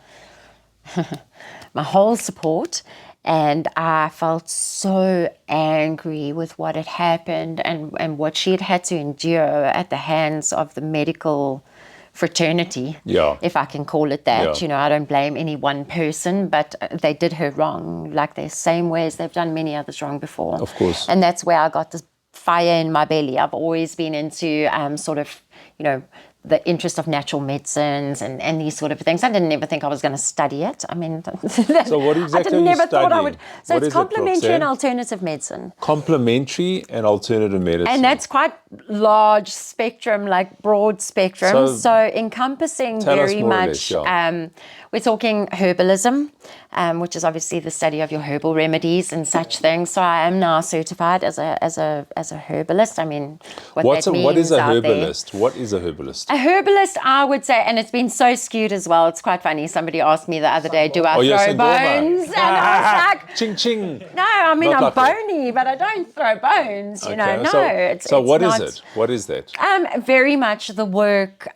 whole support. And I felt so angry with what had happened and what she had had to endure at the hands of the medical fraternity, if I can call it that. Yeah. You know, I don't blame any one person, but they did her wrong, like the same way as they've done many others wrong before. Of course. And that's where I got this fire in my belly. I've always been into sort of, you know, the interest of natural medicines and these sort of things. I didn't ever think I was going to study it. I mean, So what exactly I are you never thought I studying? would. So What it's is it, complementary and Roxanne? alternative medicine. Complementary and alternative medicine. And that's quite large spectrum, like broad spectrum. So encompassing tell us very more or much, less, yeah. we're talking herbalism, which is obviously the study of your herbal remedies and such things. So I am now certified as a herbalist. I mean, what is a out there. herbalist? What is a herbalist? A herbalist, I would say, and it's been so skewed as well. It's quite funny. Somebody asked me the other day, do I throw bones? And I was like, ching ching. no, I mean, Not I'm like that. bony, but I don't throw bones, you know. No, So what is not, it? What is that? very much the work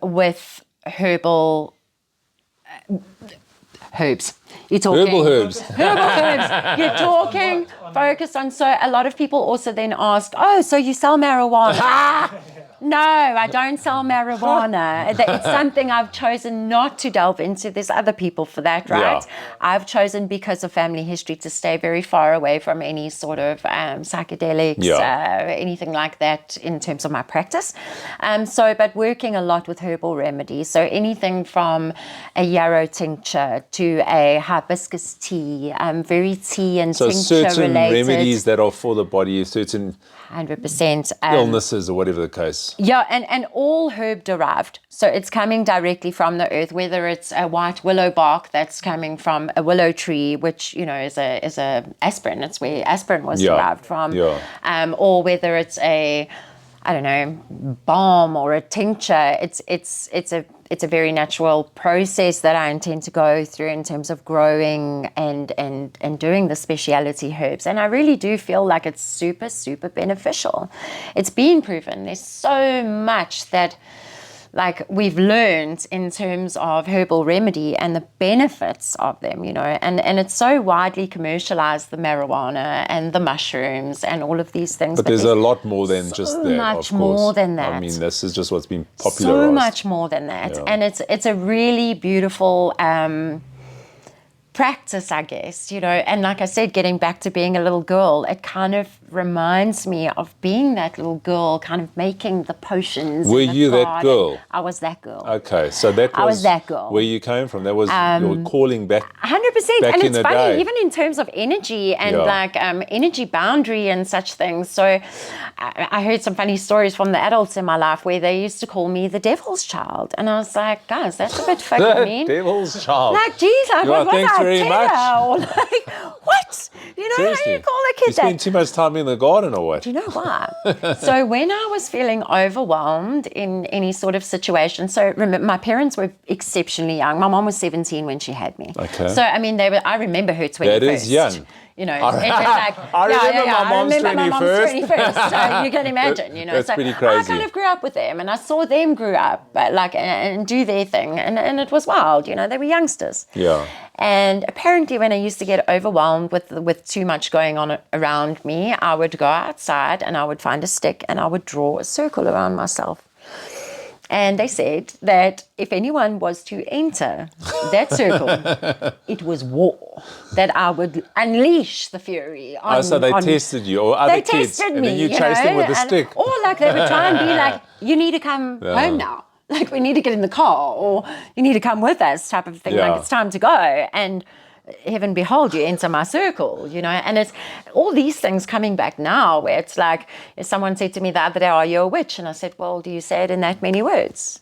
with herbal herbs. You're talking Herbal herbs. Herbal herbs. You're talking focused on. So a lot of people also then ask, oh, so you sell marijuana? No, I don't sell marijuana. It's something I've chosen not to delve into. There's other people for that, right? Yeah. I've chosen, because of family history, to stay very far away from any sort of psychedelics, anything like that in terms of my practice. But working a lot with herbal remedies. So anything from a yarrow tincture to a hibiscus tea, very tea and So tincture certain related. remedies that are for the body, certain 100%. illnesses or whatever the case. Yeah, and all herb derived. So it's coming directly from the earth, whether it's a white willow bark that's coming from a willow tree, which, you know, is a aspirin. It's where aspirin was derived from. Yeah. Or whether it's a, I don't know, balm or a tincture. It's a very natural process that I intend to go through in terms of growing and doing the speciality herbs. And I really do feel like it's super, super beneficial. It's been proven. There's so much that, like, we've learned in terms of herbal remedy and the benefits of them, you know, and it's so widely commercialized, the marijuana and the mushrooms and all of these things. But there's a lot more than just that, much of course. more than that. I mean, this is just what's been popularized. So much more than that. And it's a really beautiful practice, I guess, you know. And like I said, getting back to being a little girl, it kind of reminds me of being that little girl, kind of making the potions. Were in the you that garden. girl? I was that girl. Okay, so I was that girl. Where you came from. That was your calling back. 100%. Back And in it's the funny, day. even in terms of energy and energy boundary and such things. So I heard some funny stories from the adults in my life where they used to call me the devil's child. And I was like, guys, that's a bit fucking mean. Devil's child. Like, geez, like, what was thanks I very much. Or like, what? You know, Seriously. how you call a kid You spend too much time in the garden or what? Do you know why? So when I was feeling overwhelmed in any sort of situation, so remember, my parents were exceptionally young. My mom was 17 when she had me. Okay. So, I mean, I remember her 21st. That is young. You know, I it's like, remember my mom's 21st, so you can imagine, you know. That's so pretty crazy. I kind of grew up with them, and I saw them grow up, and do their thing, and it was wild, you know. They were youngsters. Yeah. And apparently, when I used to get overwhelmed with too much going on around me, I would go outside and I would find a stick and I would draw a circle around myself. And they said that if anyone was to enter that circle, it was war. That I would unleash the fury on. So they tested you, or other kids, tested and me, then you chased them with a stick. Or like they would try and be like, "You need to come home now. Like we need to get in the car, or you need to come with us," type of thing. Yeah. Like it's time to go. And heaven behold, you enter my circle, you know. And it's all these things coming back now, where it's like, if someone said to me the other day, "Are you a witch?" And I said, "Well, do you say it in that many words?"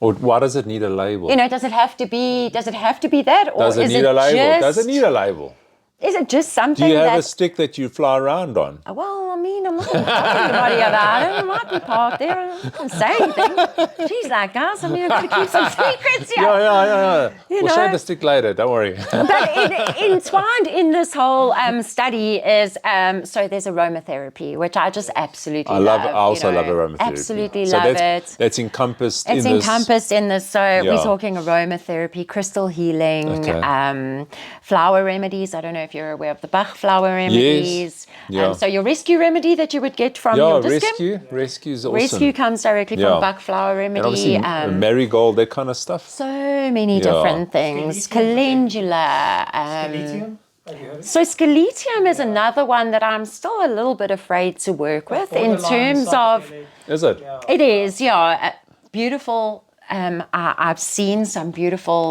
Or why does it need a label? You know, does it have to be that, or Does it is need a label? just, Does it need a label? Is it just something Do you have that? a stick that you fly around on? Well, I mean, I'm not going to tell anybody about it. It might be parked there. I don't say anything. She's like, guys, I mean, I've got to keep some secrets here. Yeah. You We'll show know? the stick later. Don't worry. But entwined in this whole study is, so there's aromatherapy, which I just absolutely love. I also you know, love aromatherapy. Absolutely So love it. That's encompassed It's in this. encompassed in this. So Yeah. we're talking aromatherapy, crystal healing, Okay. flower remedies. I don't know if you're aware of the Bach flower remedies. Yeah. So your rescue remedy that you would get from Yeah, your discount. rescue is awesome. Rescue comes directly Yeah. from Bach flower And remedy. obviously marigold, that kind of stuff. So many different things. Calendula. Scaletium? Have you heard of it? So scaletium is another one that I'm still a little bit afraid to work with in Borderline terms of... psychedelic. Is it? Yeah. It is, yeah. beautiful. I've seen some beautiful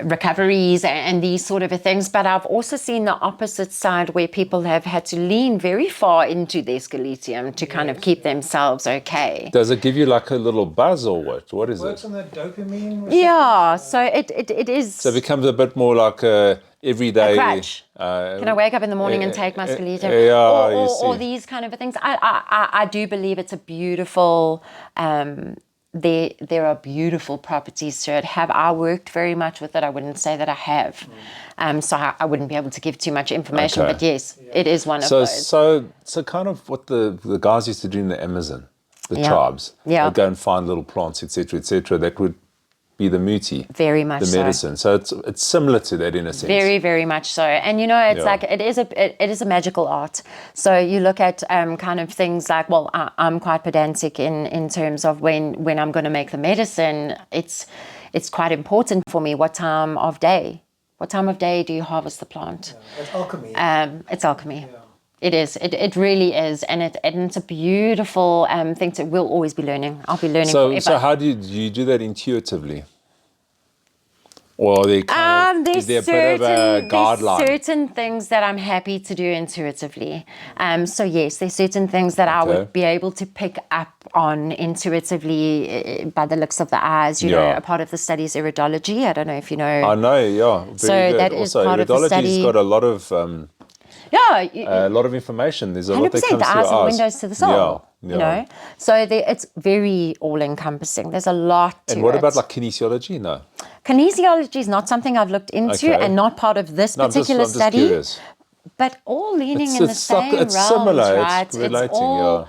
recoveries and these sort of things, but I've also seen the opposite side where people have had to lean very far into their skeletonium to kind of keep themselves okay. Does it give you like a little buzz or what? What is Works it? on the dopamine receptors. Yeah, so it is. So it becomes a bit more like a everyday. A crutch. Can I wake up in the morning and take my skeleton? yeah, you or see. these kind of things. I do believe it's a beautiful. There are beautiful properties to it. Have I worked very much with it? I wouldn't say that I have. So I wouldn't be able to give too much information. Okay. But yes, it is one of those. So kind of what the guys used to do in the Amazon, the tribes. Yeah. They'd go and find little plants, etc., etc. That would be the muti, Very much the so. medicine. So it's similar to that in a sense. Very, very much so. And it's like it is a magical art. So you look at kind of things like, well, I'm quite pedantic in terms of when I'm going to make the medicine. It's quite important for me what time of day. What time of day do you harvest the plant? Yeah, it's alchemy. It's alchemy. Yeah. It is. It really is, and it's a beautiful thing. We'll always be learning. I'll be learning forever. So how do you do that intuitively? Or are there is there a bit of a guideline? There's certain things that I'm happy to do intuitively. So yes, there's certain things that I would be able to pick up on intuitively by the looks of the eyes. You know, a part of the study is iridology. I don't know if you know. I know, yeah. Very So good. that is also, part of the iridology's study. got a lot of Yeah. a lot of information. There's a lot that 100%, comes the through eyes are ours. windows to the soul. Yeah. You know, so it's very all-encompassing. There's a lot to it. And what about like kinesiology? No. Kinesiology is not something I've looked into and not part of this particular I'm just study. curious. But all leaning in the same it's realms, similar. right? It's relating. It's all,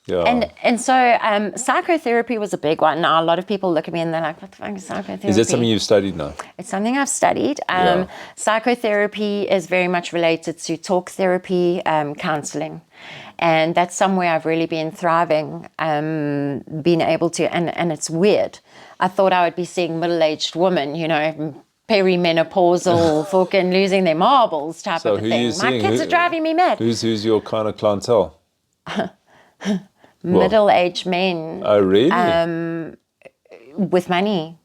yeah. And so psychotherapy was a big one. Now a lot of people look at me and they're like, "What the fuck is psychotherapy?" Is that something you've studied now? It's something I've studied. Psychotherapy is very much related to talk therapy, counseling. And that's somewhere I've really been thriving, being able to, and it's weird. I thought I would be seeing middle-aged women, you know, perimenopausal, fucking losing their marbles type of who thing. you My seeing? kids are driving me mad. Who's your kind of clientele? Middle-aged men Oh, really? with money.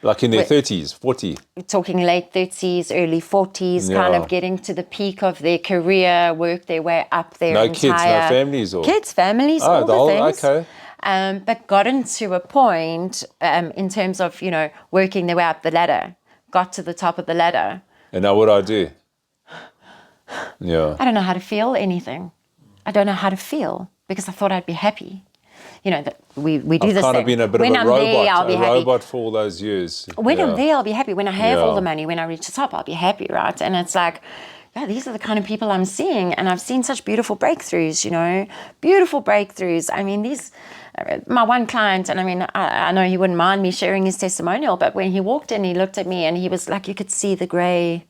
Like in their 30s, 40? Talking late 30s, early 40s, kind of getting to the peak of their career, work their way up their No entire... kids, no families? Or? Kids, families, all the the whole, things. okay. But gotten to a point in terms of, you know, working their way up the ladder, got to the top of the ladder. And now what do I do? Yeah. I don't know how to feel anything. I don't know how to feel because I thought I'd be happy. You know, that we do I've this kind thing. of been a bit when of a I'm there, I'll be happy. robot for all those years. When I'm there, I'll be happy. When I have all Yeah. the money, when I reach the top, I'll be happy, right? And it's like, yeah, these are the kind of people I'm seeing. And I've seen such beautiful breakthroughs, you know, beautiful breakthroughs. I mean, my one client, and I mean, I know he wouldn't mind me sharing his testimonial, but when he walked in, he looked at me and he was like, you could see the gray.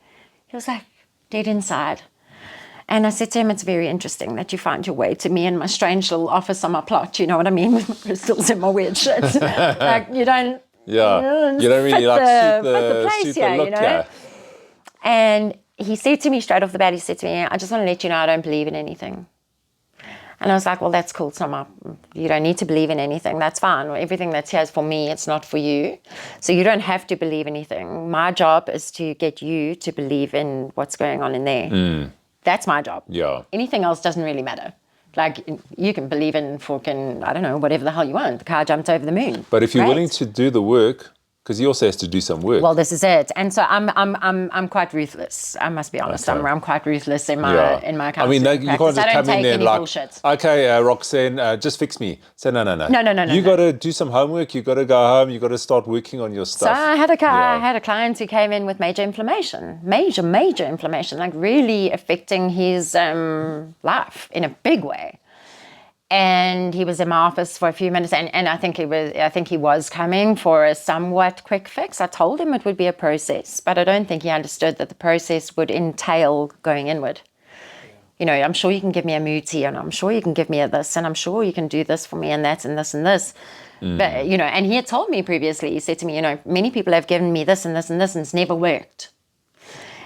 He was like, dead inside. And I said to him, it's very interesting that you find your way to me in my strange little office on my plot. You know what I mean? With my crystals and my weird shit. Like, you don't... Yeah. You don't really fit like the place suit the here, look you know? here. And he said to me straight off the bat, he said to me, I just want to let you know I don't believe in anything. And I was like, well, that's cool. So you don't need to believe in anything. That's fine. Everything that's here is for me. It's not for you. So you don't have to believe anything. My job is to get you to believe in what's going on in there. That's my job. Yeah. Anything else doesn't really matter. Like, you can believe in fucking, I don't know, whatever the hell you want. The car jumped over the moon. But if you're Great. willing to do the work, because he also has to do some work. Well, this is it. And so I'm quite ruthless. I must be honest. Okay. I'm quite ruthless in my I mean, counseling you can't practice. just I don't come in take there any and like, bullshit. okay, Roxanne, just fix me. Say, no. No. You got to do some homework. You got to go home. You got to start working on your So stuff. I had a client who came in with major inflammation, major inflammation, like really affecting his life in a big way. And he was in my office for a few minutes, and I think he was coming for a somewhat quick fix. I told him it would be a process, but I don't think he understood that the process would entail going inward. You know, I'm sure you can give me a muti, and I'm sure you can give me a this, and I'm sure you can do this for me, and that, and this, and this. But, you know, and he had told me previously, he said to me, you know, many people have given me this and this and this, and it's never worked.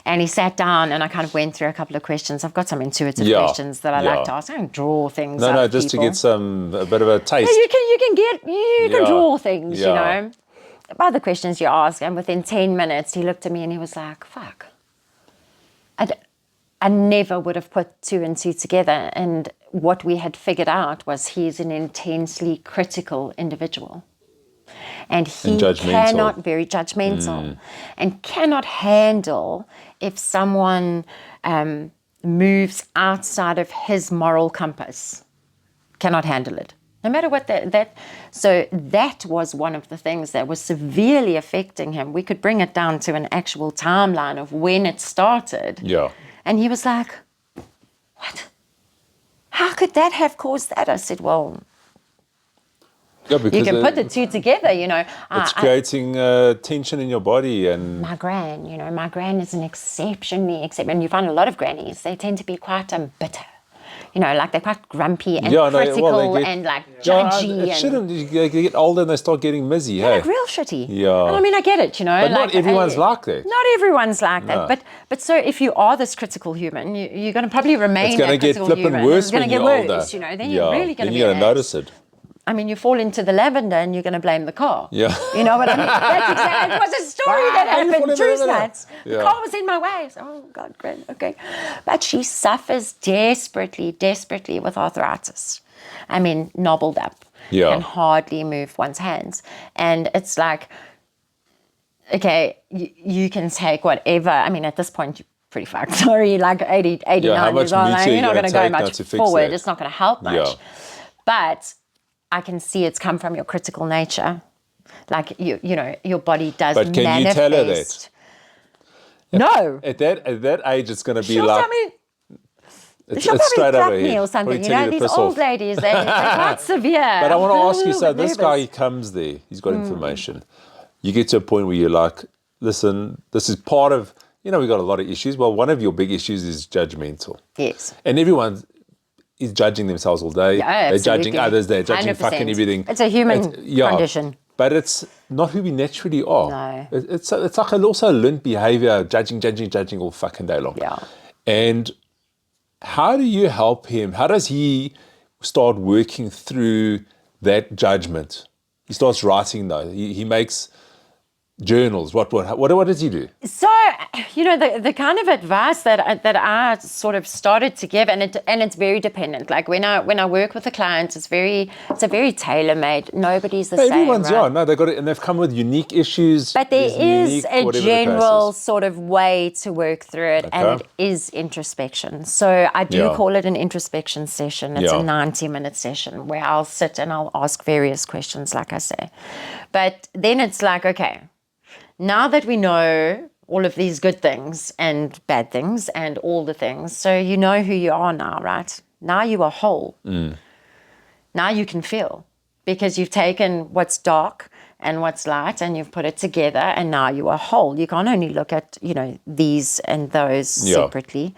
And he sat down and I kind of went through a couple of questions. I've got some intuitive Yeah, questions that I like to ask. I don't draw things No, up no, just people. to get a bit of a taste. You can draw things, you Yeah. know, by the questions you ask. And within 10 minutes, he looked at me and he was like, fuck. I never would have put two and two together. And what we had figured out was he's an intensely critical individual. And he cannot, very judgmental, and cannot handle if someone moves outside of his moral compass. Cannot handle it. No matter what so that was one of the things that was severely affecting him. We could bring it down to an actual timeline of when it started. Yeah. And he was like, what? How could that have caused that? I said, well, Yeah, because you can put the two together, you know. It's creating tension in your body. And my gran is an and you find a lot of grannies, they tend to be quite bitter. You know, like they're quite grumpy and critical and like judgy. Shouldn't they get older and they start getting mizzy, hey? Like real shitty. Yeah. And I mean, I get it, you know. But not everyone's like that. Not everyone's like that. But so if you are this critical human, you're going to probably remain it's gonna a critical get human. flipping worse it's going to get when you're worse, older. you know. Then you're really going to be Then you're going to notice it. I mean, you fall into the lavender and you're going to blame the car. Yeah. You know what I mean? That's exactly, it was a story that happened. True stats. Yeah. The car was in my way. So, oh, God, great. Okay. But she suffers desperately with arthritis. I mean, nobbled up. Yeah. Can hardly move one's hands. And it's like, okay, you can take whatever. I mean, at this point, you're pretty fucked. Sorry, like 89 years old. You're not going to go much forward. It's not going to help much. Yeah. But I can see it's come from your critical nature. Like, you know, your body does But can manifest. you tell her that? No. At that age, it's going to be She'll like... tell me, It's she'll straight probably over clap me here. or something. Probably You tell know, to these piss old off. ladies, they're quite severe. But I want to ask you, so A little this bit guy, he nervous. comes there, he's got information. You get to a point where you're like, listen, this is part of, you know, we've got a lot of issues. Well, one of your big issues is judgmental. Yes. And everyone is judging themselves all day. Yeah, they're judging absolutely. others, they're judging 100%. fucking everything. It's a human condition. But it's not who we naturally are. No. It's like also a learned behavior, judging all fucking day long. Yeah. And how do you help him? How does he start working through that judgment? He starts writing though. He makes journals. What does he do? So, you know, the kind of advice that I sort of started to give, and it's very dependent. Like when I work with a client, it's a very tailor-made. Nobody's the same. Everyone's right? no, they've got it, and they've come with unique issues. But there is unique, a whatever the case general is. sort of way to work through it, and Okay. it is introspection. So I do Yeah. call it an introspection session. It's Yeah. a 90-minute session where I'll sit and I'll ask various questions, like I say. But then it's like, okay, now that we know all of these good things and bad things and all the things, so you know who you are now, right? Now you are whole. Now you can feel, because you've taken what's dark and what's light and you've put it together, and now you are whole. You can't only look at, you know, these and those separately.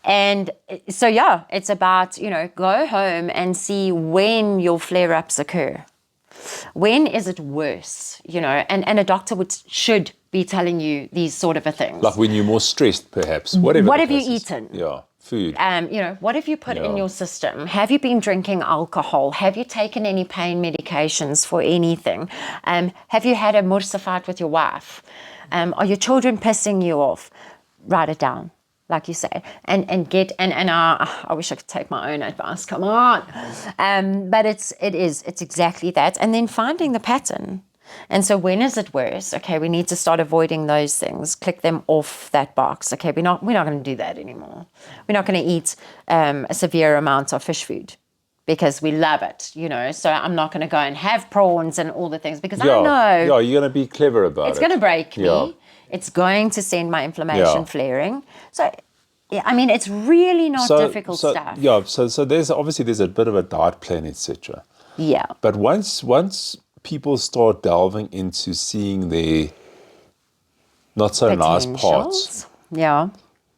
And so, yeah, it's about, you know, go home and see when your flare-ups occur. When is it worse, you know? And a doctor should be telling you these sort of things. Like when you're more stressed, perhaps. Whatever. What the have you case is. eaten? Yeah, food. You know, what have you put in Yeah. your system? Have you been drinking alcohol? Have you taken any pain medications for anything? Have you had a mursa fight with your wife? Are your children pissing you off? Write it down, like you say, and get, and I wish I could take my own advice, come on. But it's exactly that. And then finding the pattern. And so when is it worse? Okay, we need to start avoiding those things. Click them off that box. Okay, we're not going to do that anymore. We're not going to eat a severe amount of fish food because we love it, you know. So I'm not going to go and have prawns and all the things because I know. Yeah, you're going to be clever about it. It's going to break me. Yeah. It's going to send my inflammation flaring. So, yeah, I mean, it's really not difficult stuff. Yeah, so there's a bit of a diet plan, etc. Yeah. But once people start delving into seeing their not so nice parts, Potentials. Yeah.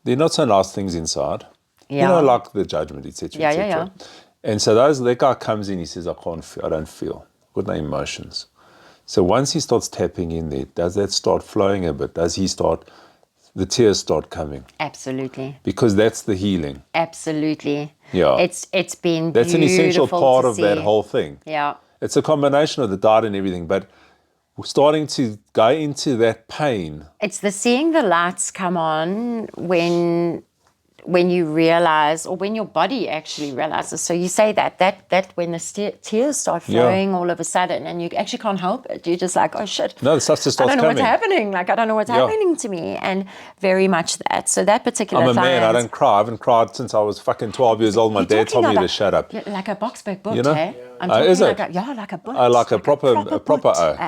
they're not so nice things inside. Yeah. You know, like the judgment, etc. Yeah, etc. yeah. And so that guy comes in, he says, I don't feel. I've got no emotions. So once he starts tapping in there, does that start flowing a bit? Does he start the tears start coming. Absolutely. Because that's the healing. Absolutely. Yeah. It's been That's an essential beautiful part to of that see. whole thing. Yeah. It's a combination of the diet and everything, but we're starting to go into that pain. It's the seeing the lights come on when you realize, or when your body actually realizes. So you say that when the tears start flowing all of a sudden, and you actually can't help it. You're just like, oh shit. No, the stuff just starts I don't know coming. what's happening. Like, I don't know what's happening to me. And very much that. So that particular I'm a client, man, I don't cry. I haven't cried since I was fucking 12 years old. My you're dad talking told me like to shut up. like a boxback book, You know? eh? I'm talking Is like it? like a book. Like a proper book. I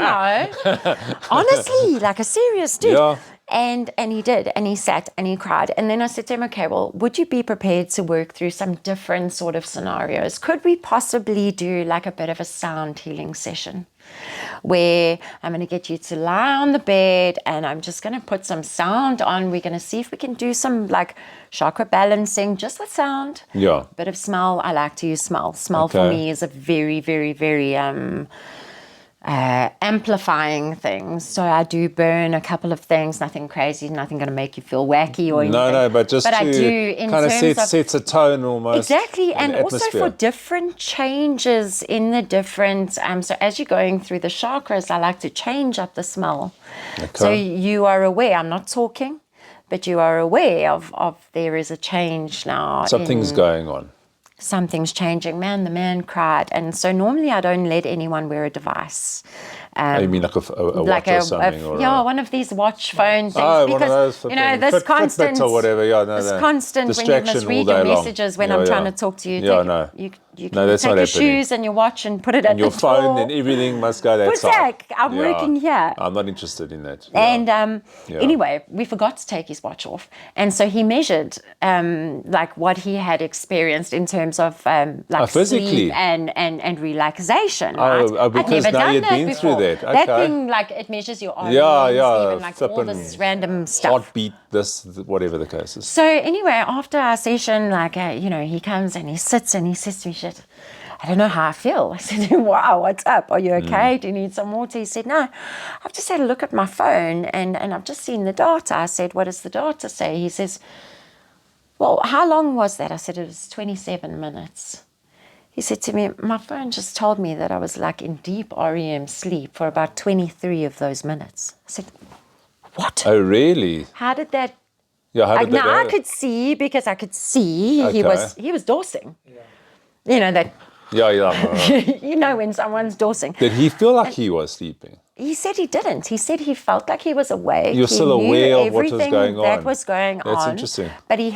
know. Honestly, like a serious dude. Yeah. And he did, and he sat and he cried. And then I said to him, okay, well, would you be prepared to work through some different sort of scenarios? Could we possibly do like a bit of a sound healing session where I'm going to get you to lie on the bed and I'm just going to put some sound on. We're going to see if we can do some like chakra balancing just with sound. Yeah. Bit of smell. I like to use smell. Smell for me is a very, very, very amplifying things. So I do burn a couple of things, nothing crazy, nothing going to make you feel wacky or anything. No, but just I to do in kind of terms sets a tone almost. Exactly, and also atmosphere. for different changes in the different, so as you're going through the chakras, I like to change up the smell. Okay. So you are aware, I'm not talking, but you are aware of there is a change now. Something's going on. Something's changing. Man, the man cried. And so normally I don't let anyone wear a device. You mean like a watch or something? One of these watch phone things. Oh, because, one of those you know, this constant, Fitbit or whatever. Yeah, no, this constant when you must read your messages when I'm trying to talk to you. You can that's take not your happening. shoes and your watch and put it at your the phone door. and everything must go that What's side. that? I'm working here. I'm not interested in that. And anyway, we forgot to take his watch off. And so he measured like what he had experienced in terms of like physically. sleep and relaxation. Oh, right? because I'd never now done you'd that been through before. that. Okay. That thing, like, it measures your arms, even like all this random stuff. Heartbeat, whatever the case is. So anyway, after our session, like, he comes and he sits and he says to me, shit, I don't know how I feel. I said to him, wow, what's up? Are you okay? Do you need some water? He said, no, I've just had a look at my phone and I've just seen the data. I said, what does the data say? He says, well, how long was that? I said, it was 27 minutes. He said to me, my phone just told me that I was like in deep REM sleep for about 23 of those minutes. I said, what? Oh, really? How did that? Yeah, how did that I could see because I could see he was dosing. Yeah. You know that. Yeah. You know when someone's dosing. Did he feel like he was sleeping? He said he didn't. He said he felt like he was awake. You're still aware of what was going on. That was going on. That's interesting. But he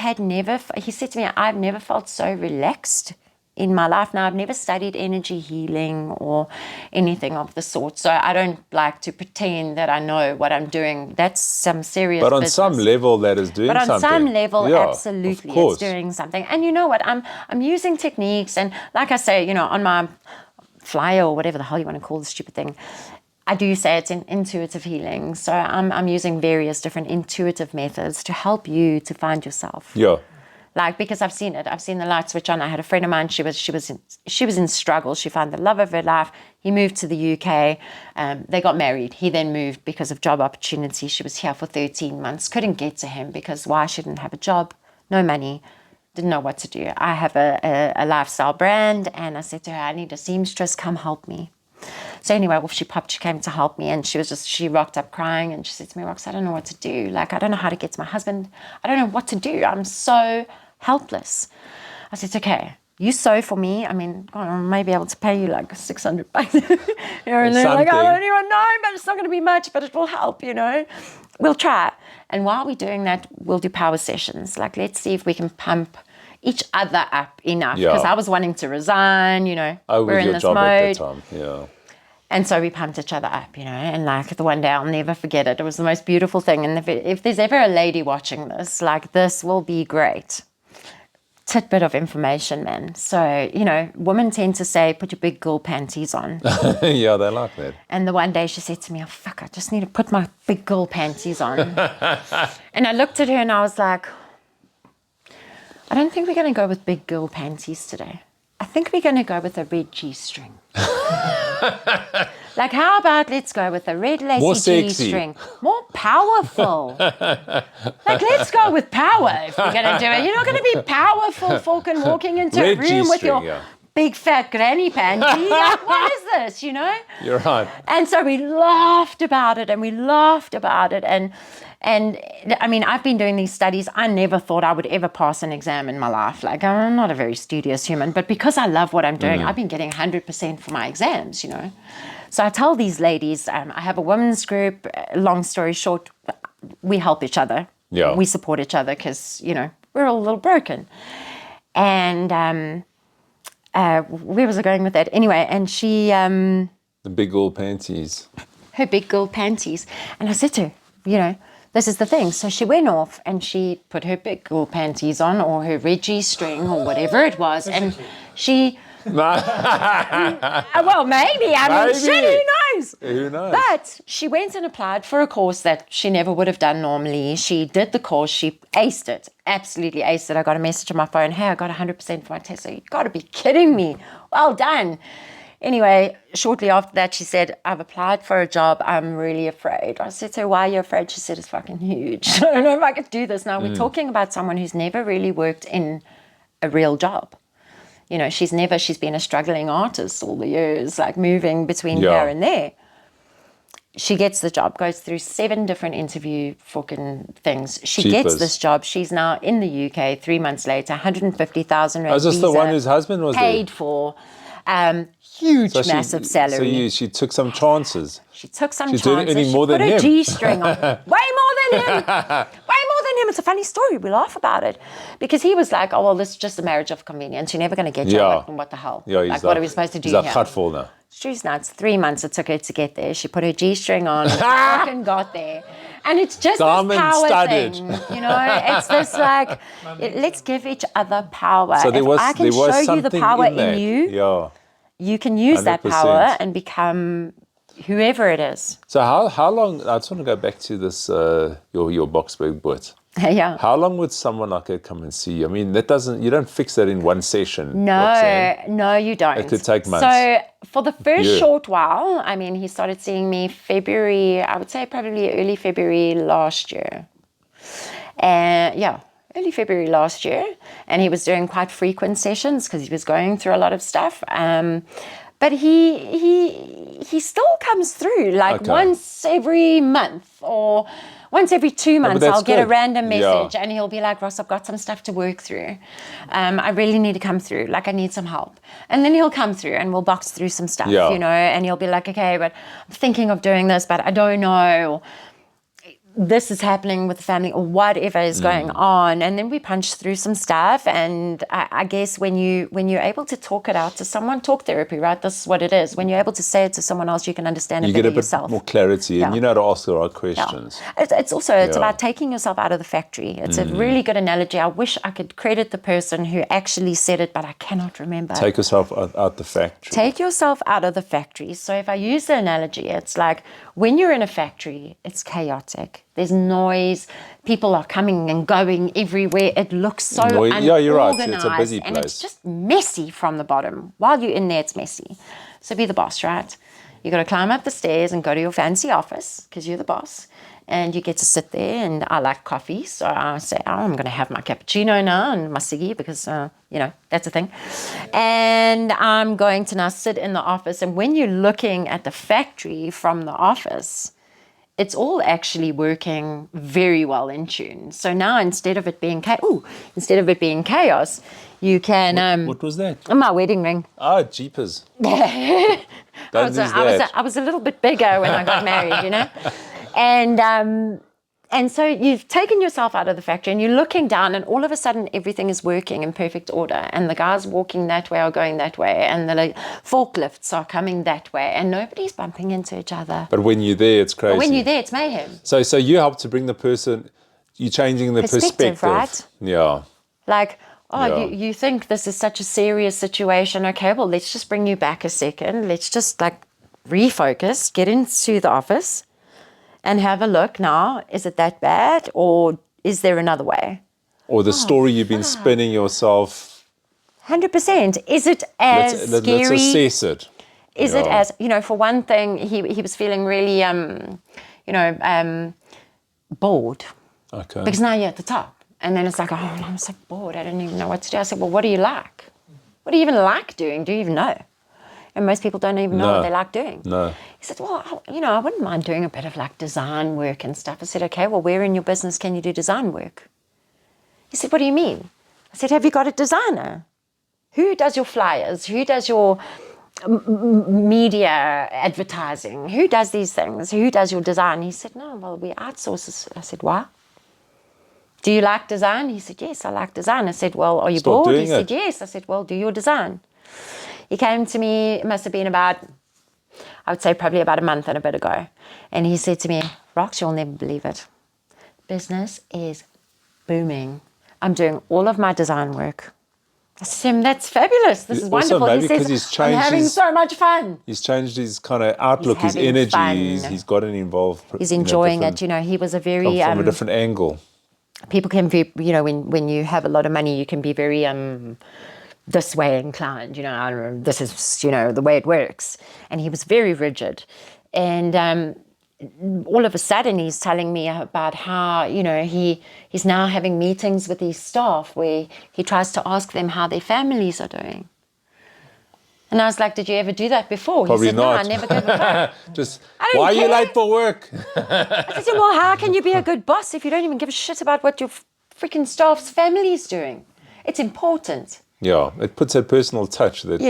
said to me, I've never felt so relaxed in my life. Now, I've never studied energy healing or anything of the sort. So I don't like to pretend that I know what I'm doing. That's some serious But on business. some level, that is doing something. But on some level, absolutely, of course. it's doing something. And you know what? I'm using techniques. And like I say, on my flyer or whatever the hell you want to call the stupid thing, I do say it's in intuitive healing. So I'm using various different intuitive methods to help you to find yourself. Yeah. Like, because I've seen it. I've seen the light switch on. I had a friend of mine. She was in struggle. She found the love of her life. He moved to the UK. They got married. He then moved because of job opportunity. She was here for 13 months. Couldn't get to him because why? She didn't have a job, no money, didn't know what to do. I have a lifestyle brand, and I said to her, I need a seamstress. Come help me. So anyway, she came to help me, and she rocked up crying, and she said to me, Rox, I don't know what to do. Like, I don't know how to get to my husband. I don't know what to do. I'm so helpless. I said, okay, you sew for me. I mean, I may be able to pay you like $600 here and there. Like, I don't even know, but it's not going to be much, but it will help, We'll try. And while we're doing that, we'll do power sessions. Like, let's see if we can pump each other up enough. Because I was wanting to resign, we're in this mode. At that time. Yeah. And so we pumped each other up, and like the one day I'll never forget it. It was the most beautiful thing. And if there's ever a lady watching this, like, this will be great. Tidbit of information, man. So, women tend to say, put your big girl panties on. Yeah, they like that. And the one day she said to me, oh, fuck, I just need to put my big girl panties on. And I looked at her and I was like, I don't think we're going to go with big girl panties today. I think we're going to go with a red G-string. Like, how about let's go with a red lacy More G sexy. string, more powerful. Like, let's go with power if we're gonna do it. You're not gonna be powerful, fucking walking into a Red room with G-string, your big fat granny panty. Like, what is this? You know? You're right. And so we laughed about it, and I mean, I've been doing these studies. I never thought I would ever pass an exam in my life. Like, I'm not a very studious human, but because I love what I'm doing, I've been getting 100% for my exams, you know. So I tell these ladies, I have a women's group. Long story short, we help each other. Yeah. We support each other because, you know, we're all a little broken. And where was I going with that? Anyway, and she... The big old panties. her big girl panties. And I said to her, you know, this is the thing. So she went off and she put her big girl panties on, or her red G-string, or whatever it was. And she... well, maybe. I mean, shit, who knows? Who knows? But she went and applied for a course that she never would have done normally. She did the course. She aced it. Absolutely aced it. I got a message on my phone. Hey, I got 100% for my test. So you got to be kidding me. Well done. Anyway, shortly after that, she said, I've applied for a job. I'm really afraid. I said to her, why are you afraid? She said, it's fucking huge. I don't know if I could do this. Now, we're talking about someone who's never really worked in a real job. You know, she's been a struggling artist all the years, like moving between here and there. She gets the job, goes through 7 different interview fucking things. She gets this job. She's now in the UK 3 months later, 150,000 rand. Was this the one whose husband was paid there? for. Huge, massive salary. So she took some chances. She took some She's chances. earning more she than put him. a G-string on. Way more than him. Way more than him. It's a funny story. We laugh about it. Because he was like, oh, well, this is just a marriage of convenience. You're never going to get your what the hell? Yeah, like, what are we supposed to do here? He's a cutful now. She's nuts. 3 months it took her to get there. She put her G-string on and fucking got there. And it's just Diamond this power studded. thing, you know. It's this like, let's give each other power. So if I can show you the power in you, you can use 100%. That power and become whoever it is. So how long? I just want to go back to this your Boksburg boot. Yeah. How long would someone like that come and see you? I mean, you don't fix that in one session. No, Roxanne. No, you don't. It could take months. So for the first short while, I mean, he started seeing me February, I would say probably early February last year. Early February last year. And he was doing quite frequent sessions because he was going through a lot of stuff. But he still comes through like once every month or once every 2 months. I'll get a random message and he'll be like, Ross, I've got some stuff to work through. I really need to come through. Like, I need some help. And then he'll come through and we'll box through some stuff, you know, and he'll be like, okay, but I'm thinking of doing this, but I don't know. This is happening with the family or whatever is going on, and then we punch through some stuff. And I guess when you're able to talk it out to someone, talk therapy, right? This is what it is. When you're able to say it to someone else, you can understand it better yourself. You get a bit more clarity, and you know to ask the right questions. It's also about taking yourself out of the factory. It's a really good analogy. I wish I could credit the person who actually said it, but I cannot remember. Take yourself out the factory. Take yourself out of the factory. So if I use the analogy, it's like when you're in a factory, it's chaotic. There's noise. People are coming and going everywhere. It looks so unorganized. Yeah, you're right. It's a busy place. And it's just messy from the bottom. While you're in there, it's messy. So be the boss, right? You got to climb up the stairs and go to your fancy office because you're the boss. And you get to sit there, and I like coffee. So I say, oh, I'm going to have my cappuccino now and my ciggy because, you know, that's a thing. And I'm going to now sit in the office. And when you're looking at the factory from the office, it's all actually working very well in tune. So now instead of it being chaos, you can... what was that? My wedding ring. Oh, jeepers. I was a little bit bigger when I got married, you know? And so you've taken yourself out of the factory and you're looking down, and all of a sudden everything is working in perfect order, and the guys walking that way are going that way, and the forklifts are coming that way, and nobody's bumping into each other. But when you're there, it's crazy. But when you're there, it's mayhem. So you help to bring the person, you're changing the perspective. Right? Yeah. Like, you think this is such a serious situation. Okay, well, let's just bring you back a second. Let's just like refocus, get into the office, and have a look now. Is it that bad, or is there another way? Or the story you've been spinning yourself. 100%. Is it as scary? Let's assess it. Is it as, for one thing, he was feeling really, bored. Okay. Because now you're at the top. And then it's like, oh, I'm so bored. I don't even know what to do. I said, well, what do you like? What do you even like doing? Do you even know? And most people don't even know what they like doing. No. He said, well, I wouldn't mind doing a bit of like design work and stuff. I said, okay, well, where in your business can you do design work? He said, what do you mean? I said, have you got a designer? Who does your flyers? Who does your media advertising? Who does these things? Who does your design? He said, no, well, we outsource this. I said, why? Do you like design? He said, yes, I like design. I said, well, are you bored? He said, yes. I said, well, do your design. He came to me, it must have been about, I would say probably about a month and a bit ago. And he said to me, Rox, you'll never believe it. Business is booming. I'm doing all of my design work. I said to him, that's fabulous. This is Also, wonderful. maybe He because says, he's changed I'm having so much fun. He's changed his kind of outlook, his having energy. fun. He's gotten involved. He's enjoying it. He was a very... from a different angle. People can be, when you have a lot of money, you can be very this way inclined, I don't know, this is, the way it works. And he was very rigid. And all of a sudden he's telling me about how, he's now having meetings with his staff where he tries to ask them how their families are doing. And I was like, did you ever do that before? Probably he said, not. no, I never gave a fuck. Just, I don't why are you care. late for work? I said, well, how can you be a good boss if you don't even give a shit about what your freaking staff's family is doing? It's important. Yeah, it puts a personal touch that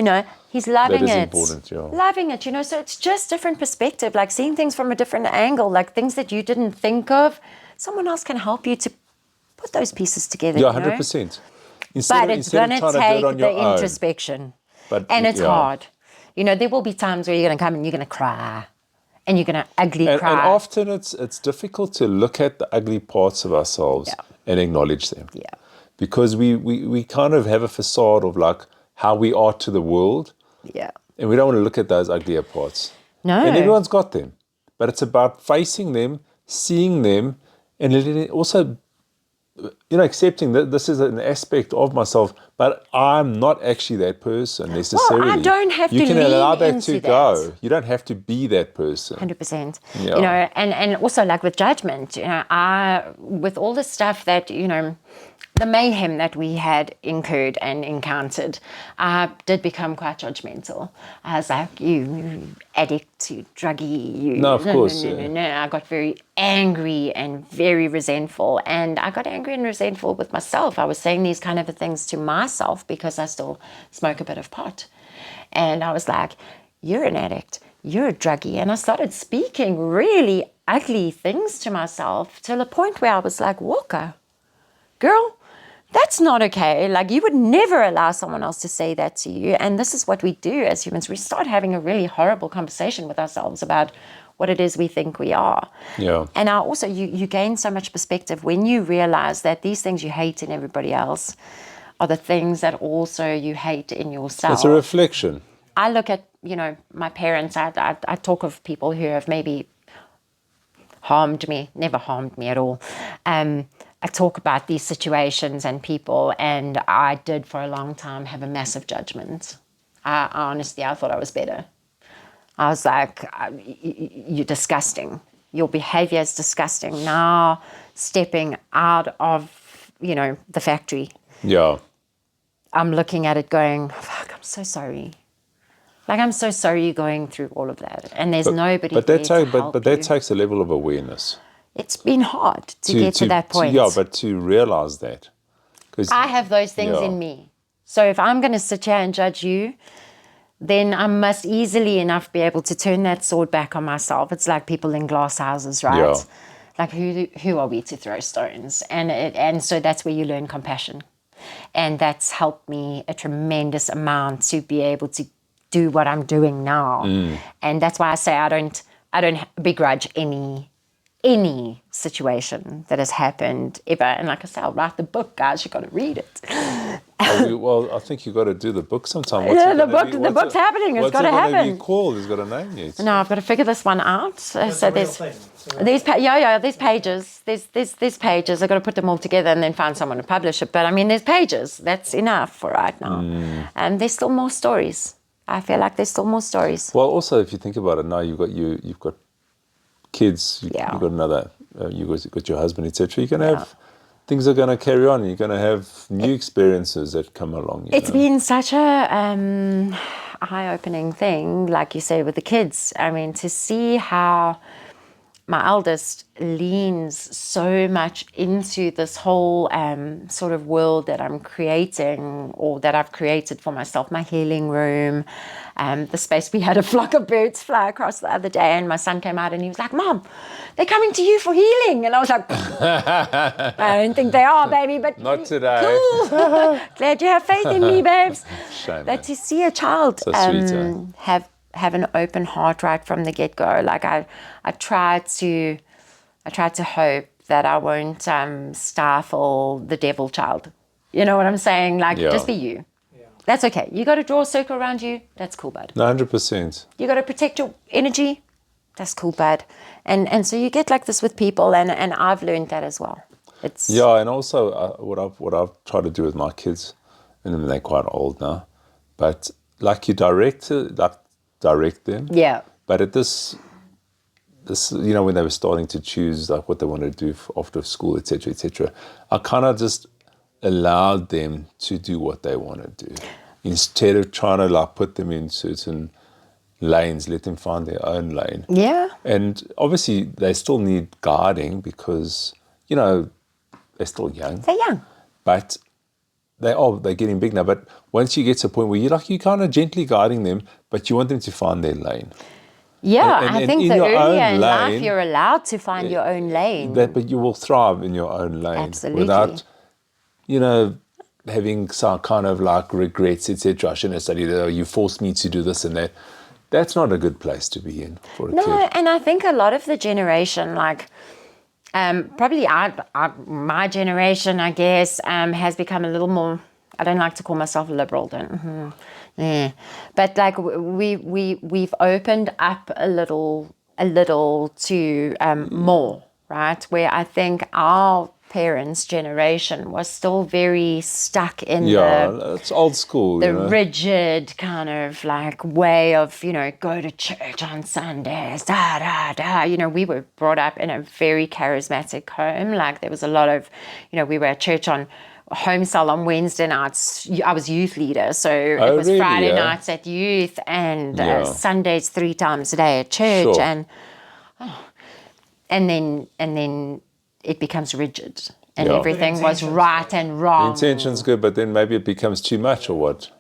he's loving that is it. important, yeah. Loving it, so it's just different perspective, like seeing things from a different angle, like things that you didn't think of. Someone else can help you to put those pieces together. Yeah, 100%. But it's going to take the introspection. And it's hard. There will be times where you're going to come and you're going to cry. And you're going to ugly cry. And often it's difficult to look at the ugly parts of ourselves and acknowledge them. Yeah. Because we kind of have a facade of like how we are to the world. Yeah. And we don't want to look at those uglier parts. No. And everyone's got them. But it's about facing them, seeing them, and also, accepting that this is an aspect of myself, but I'm not actually that person necessarily. Well, I don't have to You can allow lean that to into go. that. You don't have to be that person. 100%. Yeah. And also like with judgment, with all the stuff that, the mayhem that we had incurred and encountered, I did become quite judgmental. I was like, you addict, you druggie, you... No, of course. No. I got very angry and very resentful. And I got angry and resentful with myself. I was saying these kind of things to myself because I still smoke a bit of pot. And I was like, you're an addict, you're a druggie. And I started speaking really ugly things to myself till a point where I was like, Walker, girl, that's not okay. Like, you would never allow someone else to say that to you. And this is what we do as humans. We start having a really horrible conversation with ourselves about what it is we think we are. Yeah. And also, you gain so much perspective when you realize that these things you hate in everybody else are the things that also you hate in yourself. It's a reflection. I look at, my parents. I talk of people who have maybe harmed me, never harmed me at all. I talk about these situations and people, and I did for a long time have a massive judgment. Honestly, I thought I was better. I was like, you're disgusting. Your behavior is disgusting. Now stepping out of, the factory, Yeah. I'm looking at it going, fuck, I'm so sorry. Like, I'm so sorry you're going through all of that. And there's nobody there to help But that you. takes a level of awareness. It's been hard to get to that point. But to realize that. I have those things in me. So if I'm going to sit here and judge you, then I must easily enough be able to turn that sword back on myself. It's like people in glass houses, right? Yeah. Like, who are we to throw stones? And so that's where you learn compassion. And that's helped me a tremendous amount to be able to do what I'm doing now. And that's why I say I don't begrudge any situation that has happened ever. And like I say, I'll write the book, guys. You've got to read it. Well, I think you've got to do the book sometime. The book's happening. It's got to happen. What's it going to be called? It's got a name yet. No, I've got to figure this one out. So there's pages. There's pages. I've got to put them all together and then find someone to publish it. But I mean, there's pages. That's enough for right now. And there's still more stories. I feel like there's still more stories. Well, also, if you think about it now, you've got kids, Yeah. you've got another, you've got your husband, etc. You're going to have, things are going to carry on. You're going to have new experiences that come along. It's been such a eye-opening thing, like you say, with the kids. I mean, to see how my eldest leans so much into this whole sort of world that I'm creating, or that I've created for myself, my healing room, the space. We had a flock of birds fly across the other day, and my son came out and he was like, "Mom, they're coming to you for healing." And I was like, "I don't think they are, baby, but Not today. Cool. Glad you have faith in me, babes." Shame. But to see a child So sweet, eh? have an open heart right from the get-go, like I try to hope that I won't stifle the devil child. You know what I'm saying? Like, just be you. Yeah. That's okay. You got to draw a circle around you. That's cool, bud. 100%. You got to protect your energy. That's cool, bud. And so you get like this with people, and I've learned that as well. It's And also what I've tried to do with my kids, and they're quite old now, but like you direct them. yeah. But at this, when they were starting to choose like what they wanted to do after school, etc., I kind of just allowed them to do what they want to do instead of trying to like put them in certain lanes, let them find their own lane. Yeah. And obviously they still need guiding because, they're still young. They're young. But they're getting big now. But once you get to a point where you're kind of gently guiding them, but you want them to find their lane. Yeah, And I think in the your own earlier in life lane, you're allowed to find your own lane. But you will thrive in your own lane. Absolutely. Without, having some kind of like regrets, etc. I shouldn't have studied it, or you forced me to do this and that. That's not a good place to be in for a kid. No, and I think a lot of the generation, like probably my generation, I guess, has become a little more. I don't like to call myself liberal, but like we've opened up a little to more, right? Where I think our parents' generation was still very stuck in it's old school. the rigid kind of like way of, go to church on Sundays, we were brought up in a very charismatic home. Like there was a lot of, we were at church on home cell on Wednesday nights. I was youth leader, so it was really? Friday nights at youth and Sundays 3 times a day at church. Sure. And then it becomes rigid. And everything was right and wrong. The intention's good, but then maybe it becomes too much, or what?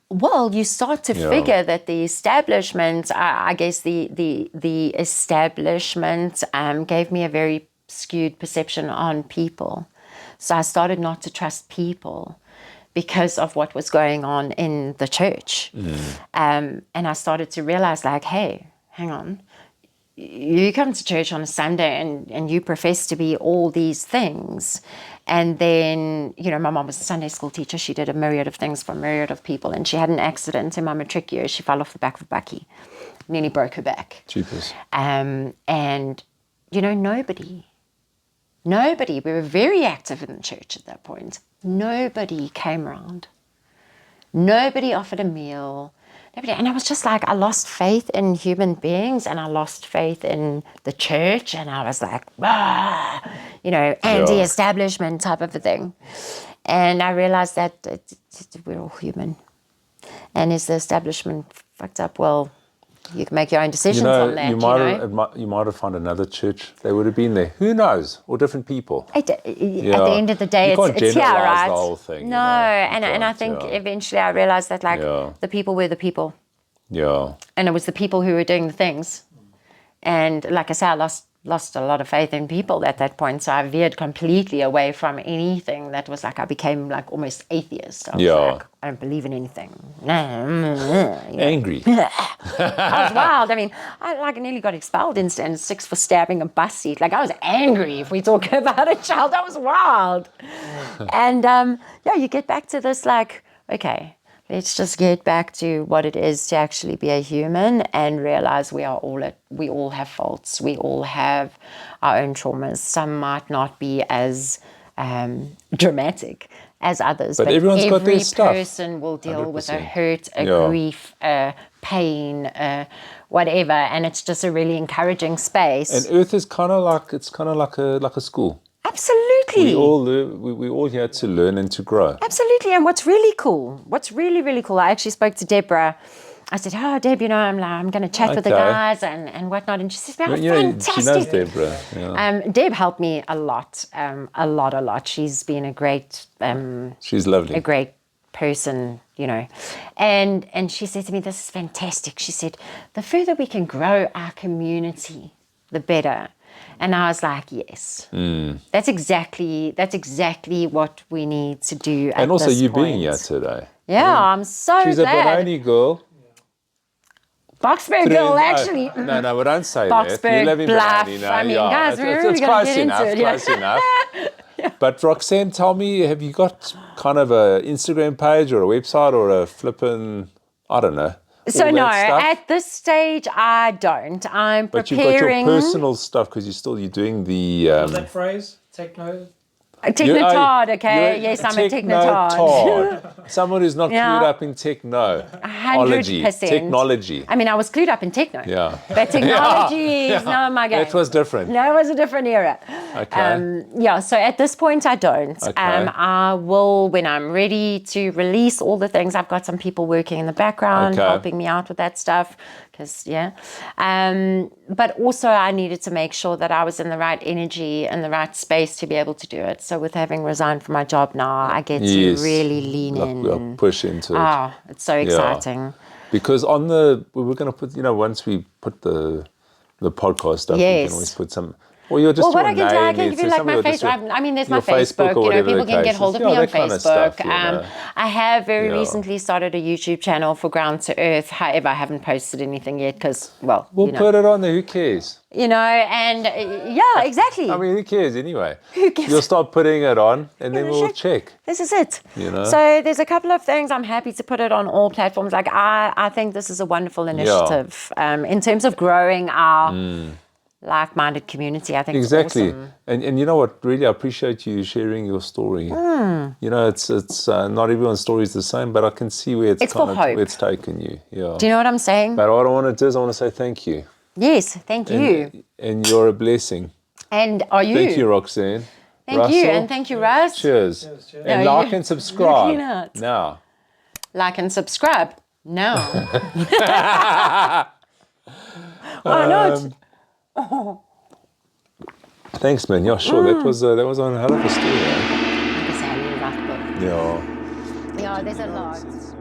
Well, you start to figure that the establishment, I guess the establishment gave me a very skewed perception on people. So I started not to trust people because of what was going on in the church. And I started to realize, like, hey, hang on. You come to church on a Sunday and you profess to be all these things. And then, my mom was a Sunday school teacher. She did a myriad of things for a myriad of people. And she had an accident in my matric year. She fell off the back of a bakkie. Nearly broke her back. Jeepers. And, nobody, we were very active in the church at that point. Nobody came around. Nobody offered a meal. And I was just like, I lost faith in human beings and I lost faith in the church. And I was like, anti-establishment type of a thing. And I realized that we're all human. And is the establishment fucked up? Well, you can make your own decisions on that. You might have found another church. They would have been there. Who knows? Or different people. At the end of the day, you it's here, right? The whole thing. No, and I think eventually I realized that the people were the people. Yeah. And it was the people who were doing the things. And like I said, I lost a lot of faith in people at that point. So I veered completely away from anything that was like, I became like almost atheist. I was like, I don't believe in anything. Angry. I was wild. I mean, I nearly got expelled in stand 6 for stabbing a bus seat. Like I was angry if we talk about a child. That was wild. And you get back to this like, okay, let's just get back to what it is to actually be a human and realize we all have faults. We all have our own traumas. Some might not be as dramatic as others. But everyone's got their every stuff. person will deal with a 100%. hurt, a Yeah. grief, a pain, whatever, and it's just a really encouraging space. And Earth is kind of like a school. Absolutely. We all learn, we all here to learn and to grow. Absolutely. And what's really cool, what's really, really cool, I actually spoke to Deborah. I said, oh, Deb, I'm going to chat with the Okay. guys and whatnot. And she says, oh, You know, fantastic. she knows Deborah. Yeah. Deb helped me a lot. She's been a great She's lovely. a great person, you know. And she said to me, this is fantastic. She said, the further we can grow our community, the better. And I was like, yes. That's exactly what we need to do at And also this you point. being here today. Yeah, I'm so She's glad. a Benoni girl. Boxburg girl, actually. No, but don't say Boxburg, that. You live in Bluff. Benoni, no? I mean, yeah. guys, we're really it's gonna close get enough. into it, yeah. Close enough. But Roxanne, tell me, have you got kind of a Instagram page or a website or a flippin', I don't know. So all no, that stuff? at this stage, I don't. I'm But you've got your preparing. personal stuff because you're doing the. What's that phrase? Techno? A technotard, You're okay? Yes, I'm a technotard. technotard. Someone who's not Yeah. clued up in technology. 100%. Technology. I mean, I was clued up in techno. Yeah. But technology is not my game. It was different. No, it was a different era. Okay. So at this point, I don't. Okay. I will, when I'm ready to release all the things, I've got some people working in the background, Okay. helping me out with that stuff. Because, but also I needed to make sure that I was in the right energy and the right space to be able to do it. So with having resigned from my job now, I get Yes. to really lean in. We'll push into it. Oh, it's so exciting. Because we were going to put, once we put the podcast up, we Yes. can always put some. Or you're just Well, what your I can do, I name, can give you so like somebody my will just Facebook. I mean, there's my your Facebook Facebook. or whatever People the can get case hold is. of me Yeah, on that kind of Facebook. stuff, you know. I have very Yeah. recently started a YouTube channel for Ground to Earth. However, I haven't posted anything yet because, We'll you know, put it on there. Who cares? and yeah, exactly. I mean, who cares anyway? Who cares? You'll start putting it on, and then we'll check. This is it. You know? So there's a couple of things. I'm happy to put it on all platforms. Like I think this is a wonderful initiative in terms of growing our like-minded community. I think Exactly. it's awesome. And you know what? Really, I appreciate you sharing your story. You know, it's not everyone's story is the same, but I can see where It's for hope. where it's taken you. Yeah. Do you know what I'm saying? But what I want to do is I want to say thank you. Yes, thank you. And you're a blessing. And are you? Thank you, Roxanne. Thank you, and thank you, Russ. Cheers. Cheers. And No, like you- and subscribe. looking at. Now. Like and subscribe. No. Why not? Thanks, man. Yeah, sure. That was a hell of a story. Eh? Like I say, I really like the book. Yeah. Yeah, there's a lot.